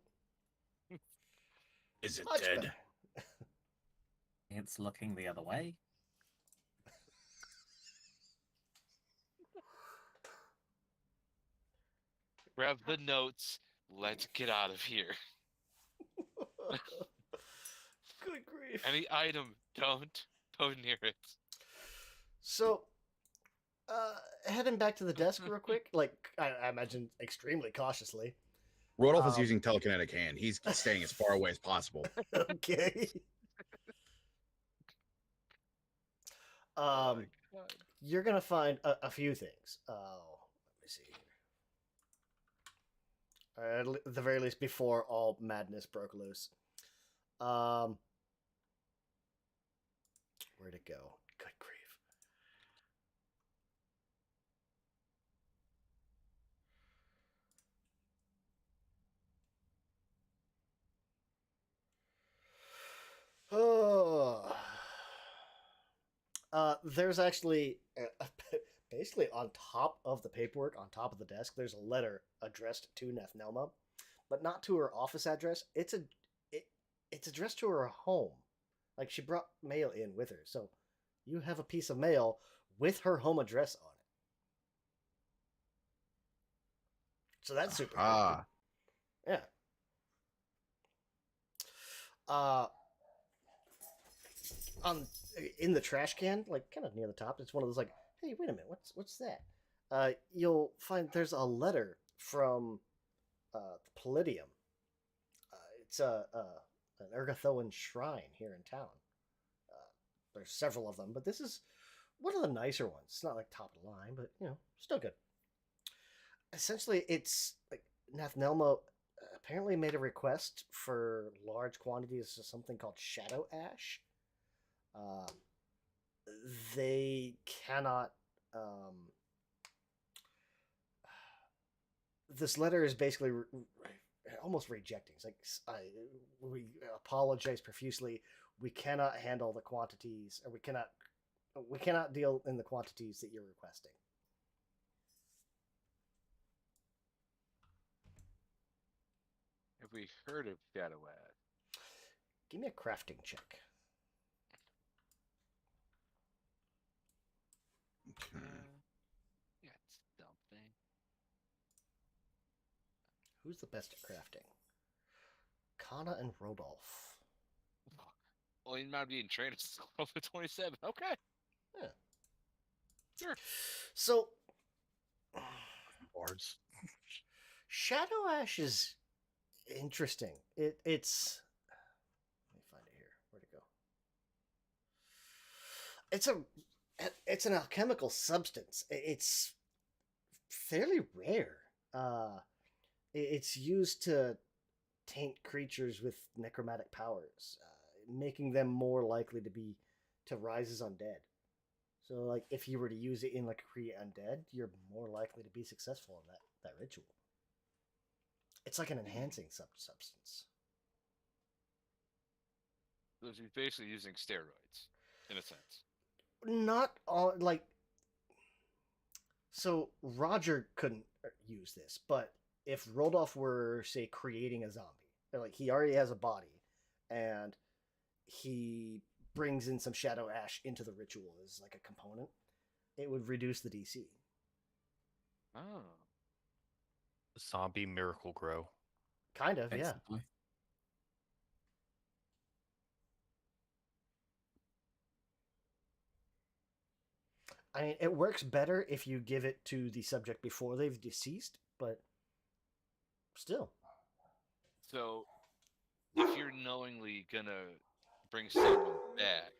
Is it Much dead? better. It's looking the other way. Grab the notes. Let's get out of here. Good grief. Any item, don't go near it. So, heading back to the desk real quick, like I imagine extremely cautiously. Rodolph is using telekinetic hand. He's staying as far away as possible. Okay. Oh my God. You're gonna find a few things. Oh, let me see here. At the very least, before all madness broke loose. Where'd it go? Good grief. Oh. There's actually basically on top of the paperwork, on top of the desk, there's a letter addressed to Nethnelma, but not to her office address. It's addressed to her home. Like she brought mail in with her, so you have a piece of mail with her home address on it. So that's super cool. Ah, Yeah. On in the trash can, like kind of near the top, it's one of those like, hey, wait a minute, what's that? You'll find there's a letter from the Palladium. It's an Ergothoan shrine here in town. There's several of them, but this is one of the nicer ones. It's not like top of the line, but still good. Essentially, it's like Nathnelmo apparently made a request for large quantities of something called shadow ash. They cannot. This letter is basically almost rejecting. It's like, we apologize profusely. We cannot handle the quantities, or we cannot deal in the quantities that you're requesting. Have we heard of Shadow Ash? Give me a crafting check. okay. Yeah, it's something. Who's the best at crafting? Kana and Rodolph. Well, you might be in trained over 27. Okay. Yeah. Sure. So, Bards. Shadow Ash is interesting. It's. Let me find it here. Where'd it go? It's an alchemical substance. It's fairly rare. It's used to taint creatures with necromantic powers, making them more likely to rise as undead. So, like, if you were to use it in like create undead, you're more likely to be successful in that ritual. It's like an enhancing substance. So she's basically using steroids, in a sense. Not all like. So Roger couldn't use this, but if Rodolph were, say, creating a zombie, like he already has a body, and he brings in some shadow ash into the ritual as like a component, it would reduce the DC. Oh. Zombie Miracle Grow. Kind of, yeah. Basically. I mean, it works better if you give it to the subject before they've deceased, but still. So, if you're knowingly gonna bring someone back,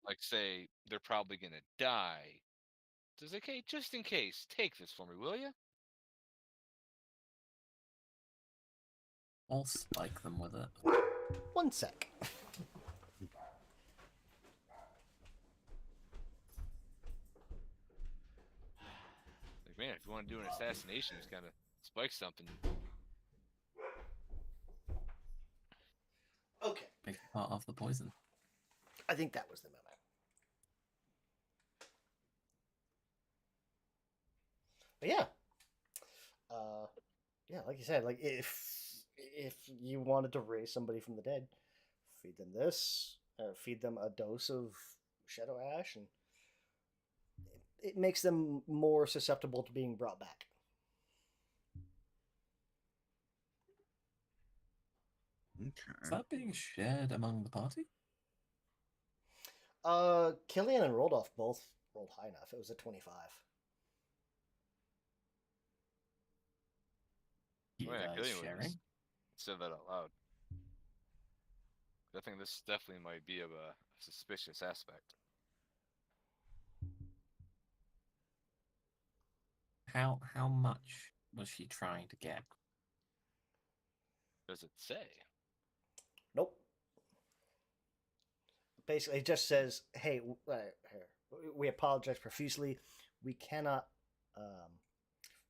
like say they're probably gonna die, just like, hey, just in case, take this for me, will you? Or spike them with it. 1 sec. Like, man, if you want to do an assassination, just kind of spike something. Okay, Big part of the poison. I think that was the memo. But yeah, yeah, like you said, like if you wanted to raise somebody from the dead, feed them this, feed them a dose of shadow ash, and it makes them more susceptible to being brought back. Is Okay. that being shared among the party? Killian and Roldolf both rolled high enough. It was a 25. You Oh, yeah, guys Gillian would have sharing? said that out loud. I think this definitely might be of a suspicious aspect. How much was she trying to get? Does it say? Nope. Basically, it just says, "Hey, we apologize profusely. We cannot,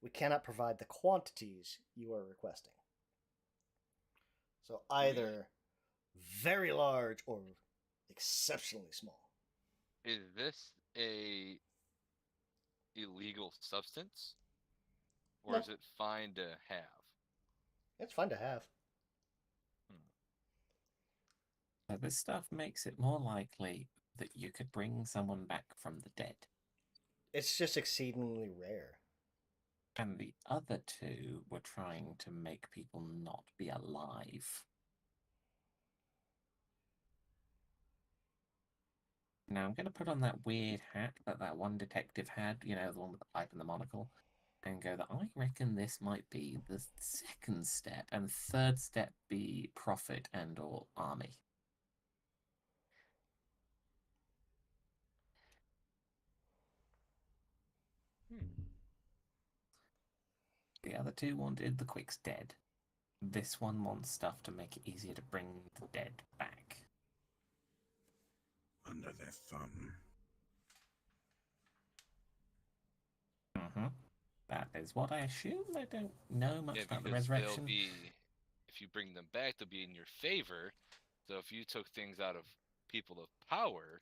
we cannot provide the quantities you are requesting. So either very large or exceptionally small." Is this a illegal substance, or No. is it fine to have? It's fun to have. So this stuff makes it more likely that you could bring someone back from the dead. It's just exceedingly rare. And the other two were trying to make people not be alive. Now I'm going to put on that weird hat that that one detective had, you know, the one with the pipe and the monocle, and go that I reckon this might be the second step, and third step be profit and or army. The other two wanted the quicks dead. This one wants stuff to make it easier to bring the dead back. Under their thumb. Mm-hmm. That is what I assume. I don't know much Yeah, about the because they'll resurrection. be, if you bring them back, they'll be in your favor. So if you took things out of people of power,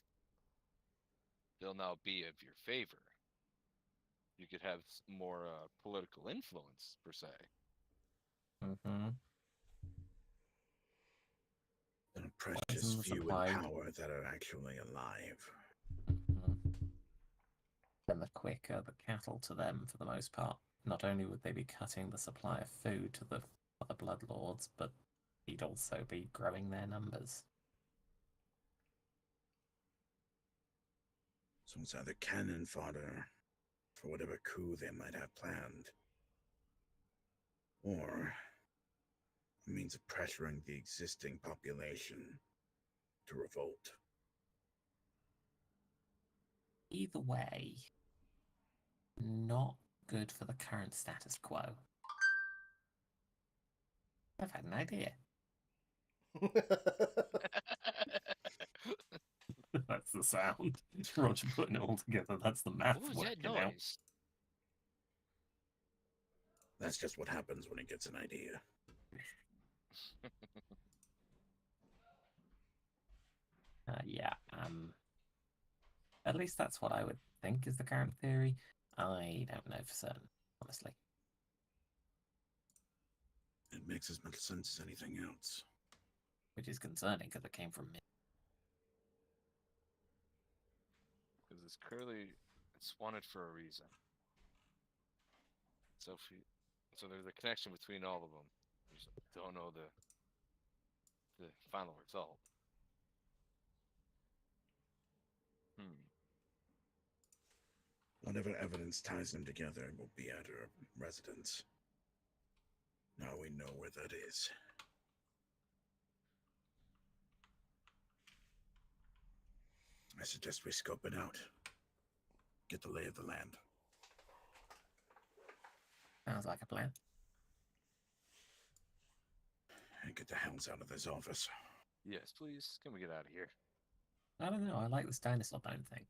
they'll now be of your favor. You could have more political influence, per se. Mm-hmm. And a precious Poison the few in supply. power that are actually alive. Mm-hmm. And the quicker the cattle to them, for the most part. Not only would they be cutting the supply of food to the other bloodlords, but he'd also be growing their numbers. So it's either cannon fodder for whatever coup they might have planned, or a means of pressuring the existing population to revolt. Either way, not good for the current status quo. I've had an idea. That's the sound. Roger putting it all together. That's the math What was working that out. noise? That's just what happens when he gets an idea. Yeah, at least that's what I would think is the current theory. I don't know for certain, honestly. It makes as much sense as anything else. Which is concerning because it came from me. Because it's clearly it's wanted for a reason. So so there's a connection between all of them. We just don't know the final result. Whatever evidence ties them together will be at her residence. Now we know where that is. I suggest we scope it out. Get the lay of the land. Sounds like a plan. And get the hounds out of this office. Yes, please. Can we get out of here? I don't know. I like this dinosaur bone thing.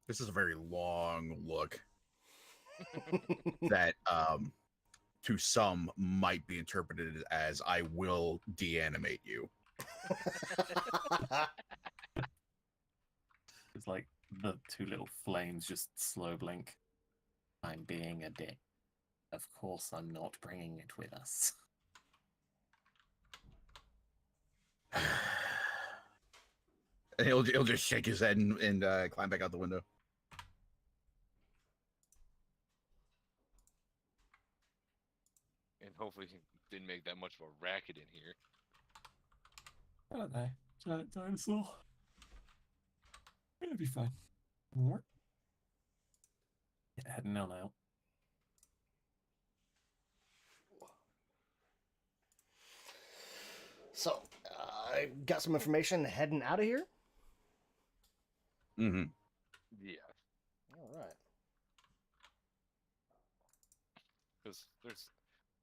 This is a very long look that to some might be interpreted as I will deanimate you. It's like the two little flames just slow blink. I'm being a dick. Of course, I'm not bringing it with us. And he'll just shake his head and climb back out the window. And hopefully he didn't make that much of a racket in here. I don't know. Giant dinosaur. It'll be fine. What? Yeah, heading on out. So, I got some information heading out of here. Mm-hmm. Yeah. All right. Because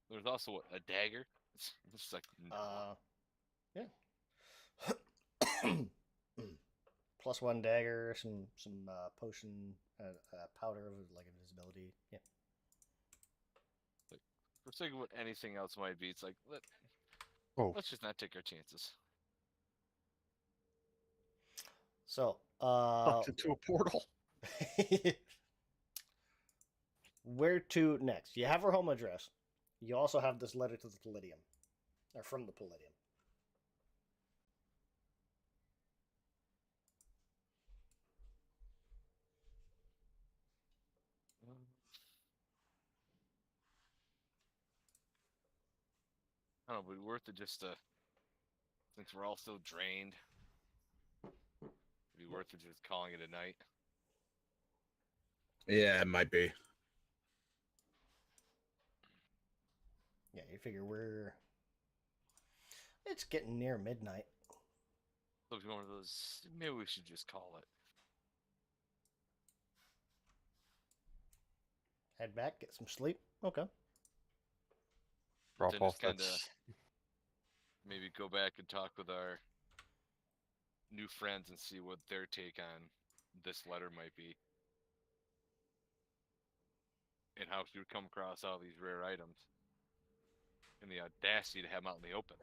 there's also what, a dagger. It's just like no. Yeah. +1 dagger, some potion, powder of like invisibility. Yeah. For sake of what anything else might be, it's like let's just not take our chances. So, Sucked into a portal. where to next? You have her home address. You also have this letter to the Palladium, or from the Palladium. I don't know, but worth it just to, since we're all still drained, it'd be worth it just calling it a night. Yeah, it might be. Yeah, you figure it's getting near midnight. So if you want one of those, maybe we should just call it. Head back, get some sleep. Okay. Drop Then off just that. kinda maybe go back and talk with our new friends and see what their take on this letter might be. And how she would come across all these rare items. And the audacity to have them out in the open.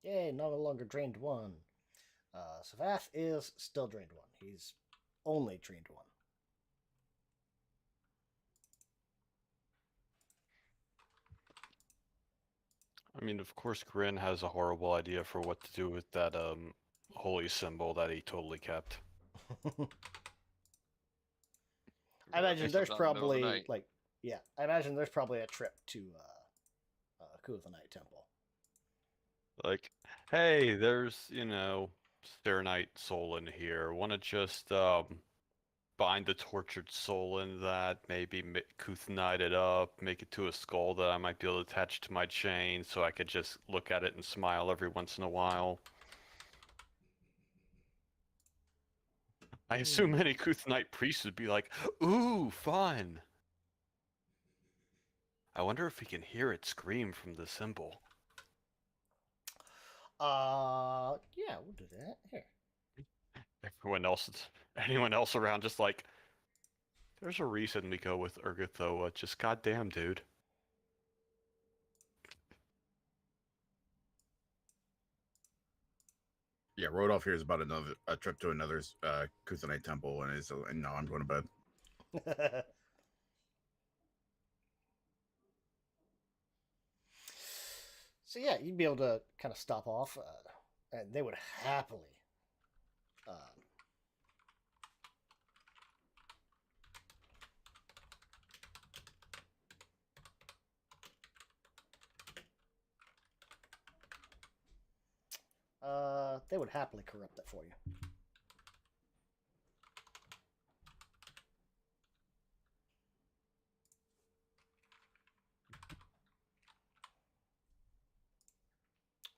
Yay, no longer drained 1. Savath is still drained 1. He's only drained 1. I mean, of course, Grin has a horrible idea for what to do with that holy symbol that he totally kept. I imagine there's Out in the middle of the probably night. like, yeah, I imagine there's probably a trip to Kuthanite Temple. Like, hey, there's, Serenite soul in here. Want to just bind the tortured soul in that, maybe Kuthanite it up, make it to a skull that I might be able to attach to my chain so I could just look at it and smile every once in a while. I assume many Kuthanite priests would be like, ooh, fun. I wonder if we can hear it scream from the symbol. Yeah, we'll do that. Here. Anyone else around just like, there's a reason we go with Urgathoa, just goddamn, dude. Yeah, Rodolph hears about a trip to another Kuthanite temple, and no, I'm going to bed. So yeah, you'd be able to kind of stop off, and they would happily. They would happily corrupt that for you.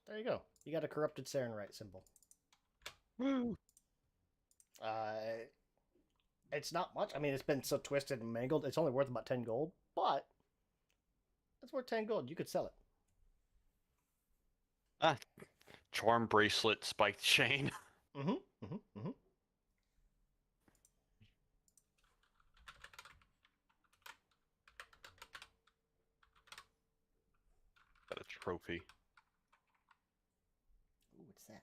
There you go. You got a corrupted Sarenite symbol. Woo! It's not much. I mean, it's been so twisted and mangled. It's only worth about 10 gold, but it's worth 10 gold. You could sell it. Charm bracelet, spiked chain. trophy. Ooh, what's that?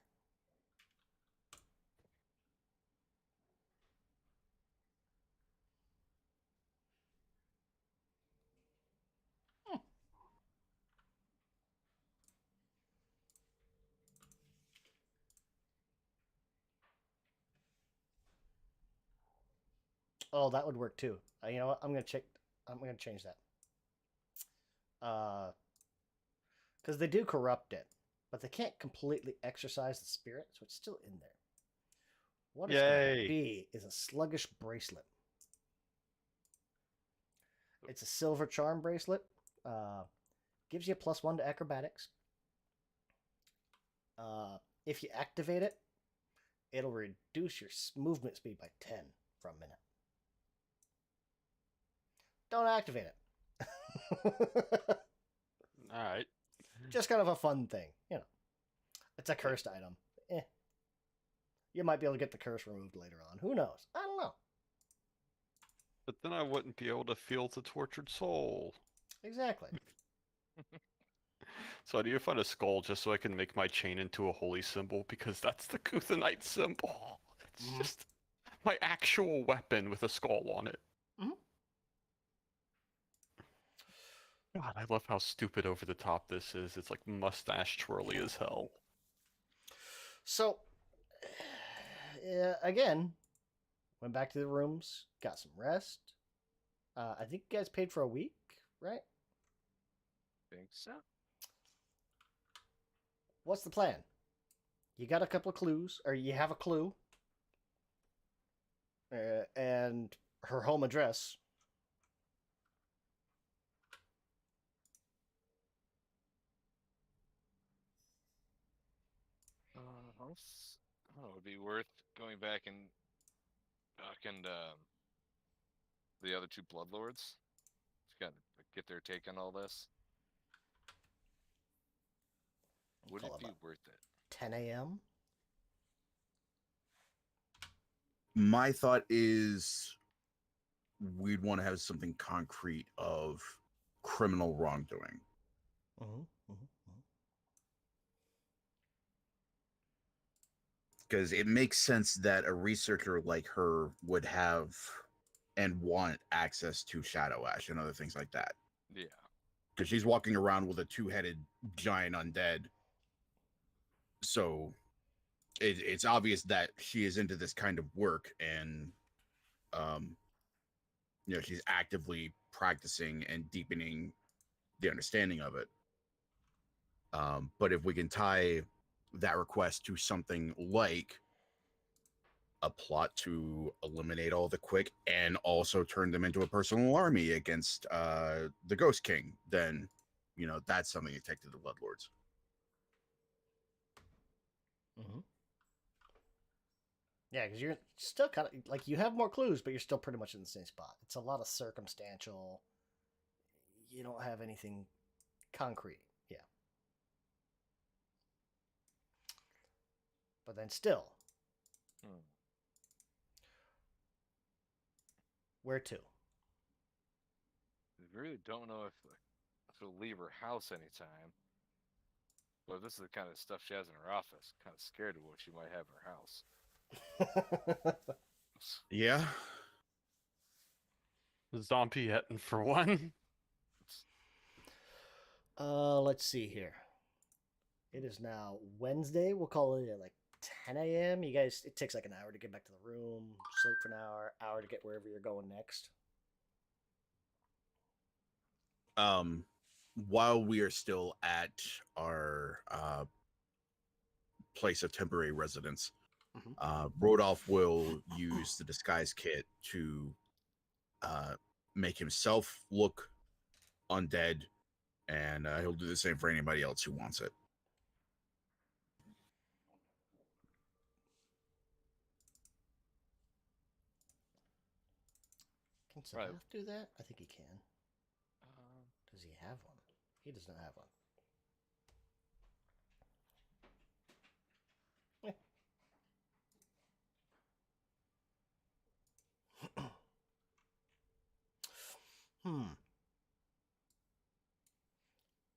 Oh, that would work too. You know what? I'm gonna check. I'm gonna change that. Because they do corrupt it, but they can't completely exorcise the spirit, so it's still in there. What it's going to Yay! be is a sluggish bracelet. It's a silver charm bracelet. Gives you a +1 to acrobatics. If you activate it, it'll reduce your movement speed by 10 for a minute. Don't activate it. Alright. Just kind of a fun thing, you know. It's a cursed item. You might be able to get the curse removed later on. Who knows? I don't know. But then I wouldn't be able to feel the tortured soul. Exactly. So I need to find a skull just so I can make my chain into a holy symbol, because that's the Kuthanite symbol. It's just my actual weapon with a skull on it. God, I love how stupid over the top this is. It's like mustache twirly as hell. So, again, went back to the rooms, got some rest. I think you guys paid for a week, right? Think so. What's the plan? You got a couple of clues, or you have a clue, and her home address. Oh, it would be worth going back and talking to the other two bloodlords to kind of get their take on all this. Would Call it be about worth it? 10 a.m.? My thought is we'd want to have something concrete of criminal wrongdoing. Because it makes sense that a researcher like her would have and want access to Shadow Ash and other things like that. Yeah. Because she's walking around with a two-headed giant undead. So it's obvious that she is into this kind of work, and she's actively practicing and deepening the understanding of it. But if we can tie that request to something like a plot to eliminate all the quick and also turn them into a personal army against the Ghost King, then that's something to take to the Bloodlords. Yeah, because you're still kind of like, you have more clues, but you're still pretty much in the same spot. It's a lot of circumstantial. You don't have anything concrete. Yeah. But then still. Where to? We really don't know if she'll leave her house anytime. But this is the kind of stuff she has in her office. Kind of scared of what she might have in her house. Yeah. Zombie Etten for one. Let's see here. It is now Wednesday. We'll call it at like 10 a.m. You guys, it takes like an hour to get back to the room, sleep for an hour to get wherever you're going next. While we are still at our place of temporary residence, Rodolph will use the disguise kit to make himself look undead, and he'll do the same for anybody else who wants it. Can Sabbath do that? I think he can. Does he have one? He does not have one.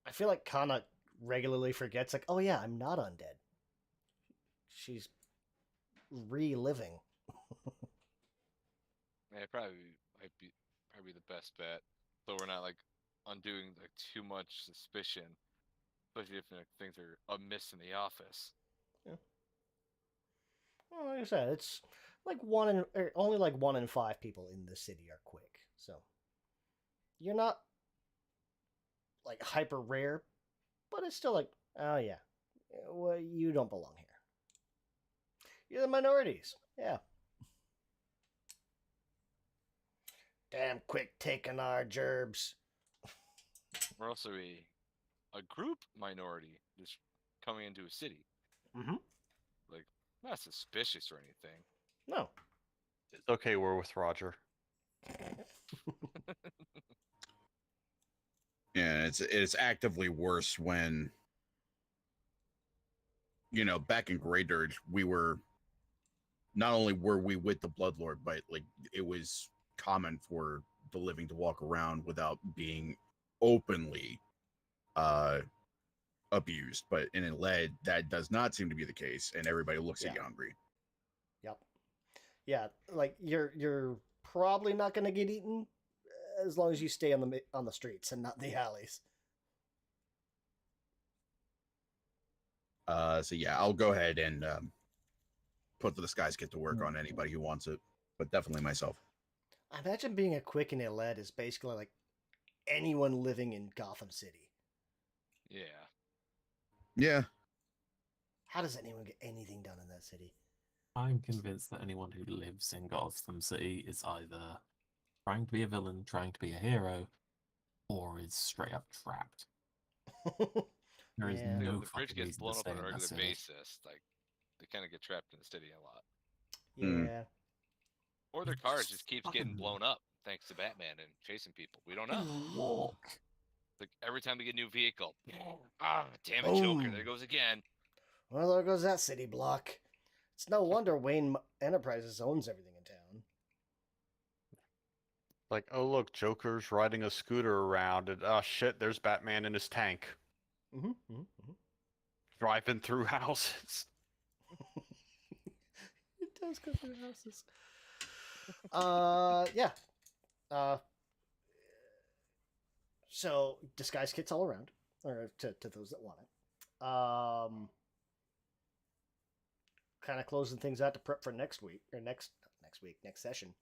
I feel like Kana regularly forgets, like, oh yeah, I'm not undead. She's reliving. Yeah, probably the best bet. So we're not like undoing like too much suspicion, especially if like, things are amiss in the office. Yeah. Well, like I said, it's like only like 1 in 5 people in the city are quick. So you're not like hyper rare, but it's still like, oh yeah, well, you don't belong here. You're the minorities. Yeah. Damn quick taking our gerbs. We're also a group minority just coming into a city. Mm-hmm. Like, not suspicious or anything. No. It's okay, we're with Roger. Yeah, it's actively worse when, you know, back in Grey Dirge, we were not only were we with the Bloodlord, but like it was common for the living to walk around without being openly abused. But in Lead, that does not seem to be the case, and everybody looks at you hungry. Yep. Yeah, like you're probably not gonna get eaten as long as you stay on the streets and not the alleys. So yeah, I'll go ahead and put the disguise kit to work on anybody who wants it, but definitely myself. I imagine being a quick in Iled is basically like anyone living in Gotham City. Yeah. Yeah. How does anyone get anything done in that city? I'm convinced that anyone who lives in Gotham City is either trying to be a villain, trying to be a hero, or is straight up trapped. There is Yeah. Like, no when the bridge fucking gets reason to blown up stay on a in that regular city. basis, like they kind of get trapped in the city a lot. Yeah. Or their cars just keeps getting fucking- blown up thanks to Batman and chasing people. We don't know. Walk. Like every time we get a new vehicle, damn it, Boom. Joker! There goes again. Well, there goes that city block. It's no wonder Wayne Enterprises owns everything in town. Like, oh look, Joker's riding a scooter around, and oh shit, there's Batman in his tank Mm-hmm. Mm-hmm. driving through houses. It does go through houses. Yeah. So disguise kits all around, or to those that want it. Kind of closing things out to prep for next week or next session.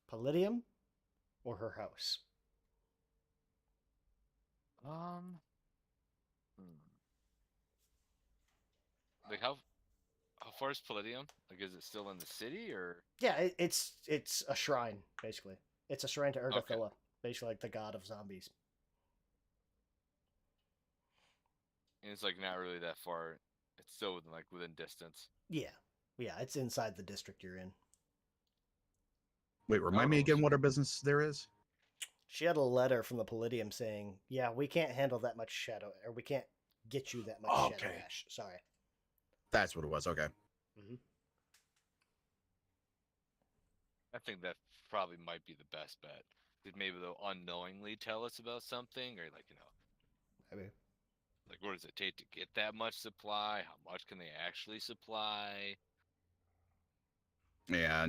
Palladium or her house? Like how far is Palladium? Like, is it still in the city or? Yeah, it's a shrine basically. It's a shrine to Urgathoa, Okay. basically like the god of zombies. And it's like not really that far. It's still within distance. Yeah, it's inside the district you're in. Wait, remind me Oh. again what our business there is? She had a letter from the Palladium saying, "Yeah, we can't handle that much shadow, or we can't get you that much shadow Okay. ash." Sorry. That's what it was. Okay. Mm-hmm. I think that probably might be the best bet. Maybe they'll unknowingly tell us about something, or like Maybe. like what does it take to get that much supply? How much can they actually supply? Yeah,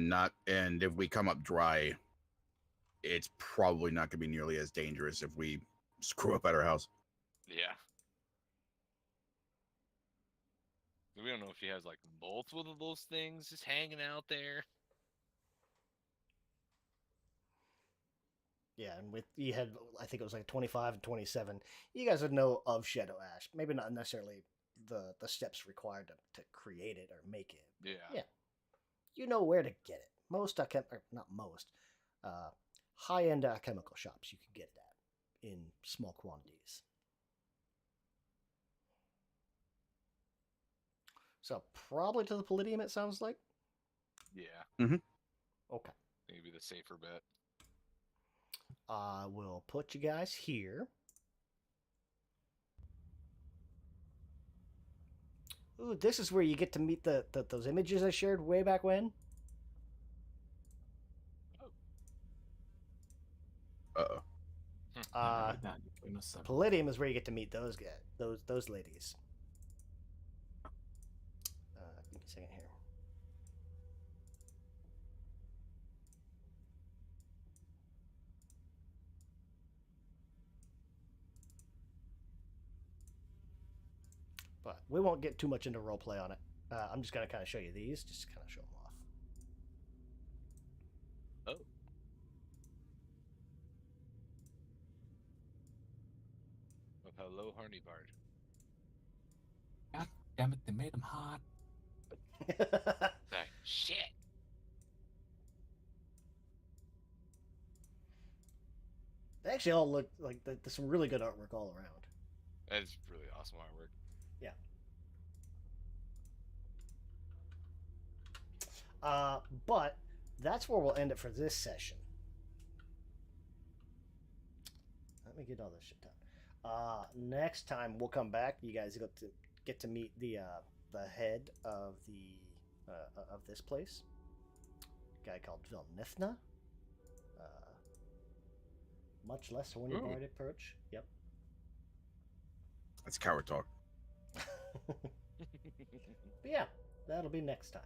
and if we come up dry, it's probably not going to be nearly as dangerous if we screw up at our house. Yeah. We don't know if she has like multiple of those things just hanging out there. Yeah, and with you had, I think it was like 25 and 27. You guys would know of shadow ash. Maybe not necessarily the steps required to create it or make it. Yeah. Yeah. You know where to get it. Most not most, high-end chemical shops you can get it at in small quantities. So probably to the Palladium, it sounds like. Yeah. Okay. Maybe the safer bet. I will put you guys here. Ooh, this is where you get to meet those images I shared way back when. Uh-oh. Uh, between us several. Palladium is where you get to meet those guys, those ladies. Give me a second here. But we won't get too much into roleplay on it. I'm just going to kind of show you these, just to kind of show them off. Oh, hello, Harney Bard. God damn it, they made him hot. Like, shit. They actually all look like there's some really good artwork all around. That's really awesome artwork. But that's where we'll end it for this session. Let me get all this shit done. Next time we'll come back. You guys get to meet the head of this place, a guy called Vilnithna. Much less horny bard approach. Yep. That's coward talk. But yeah, that'll be next time.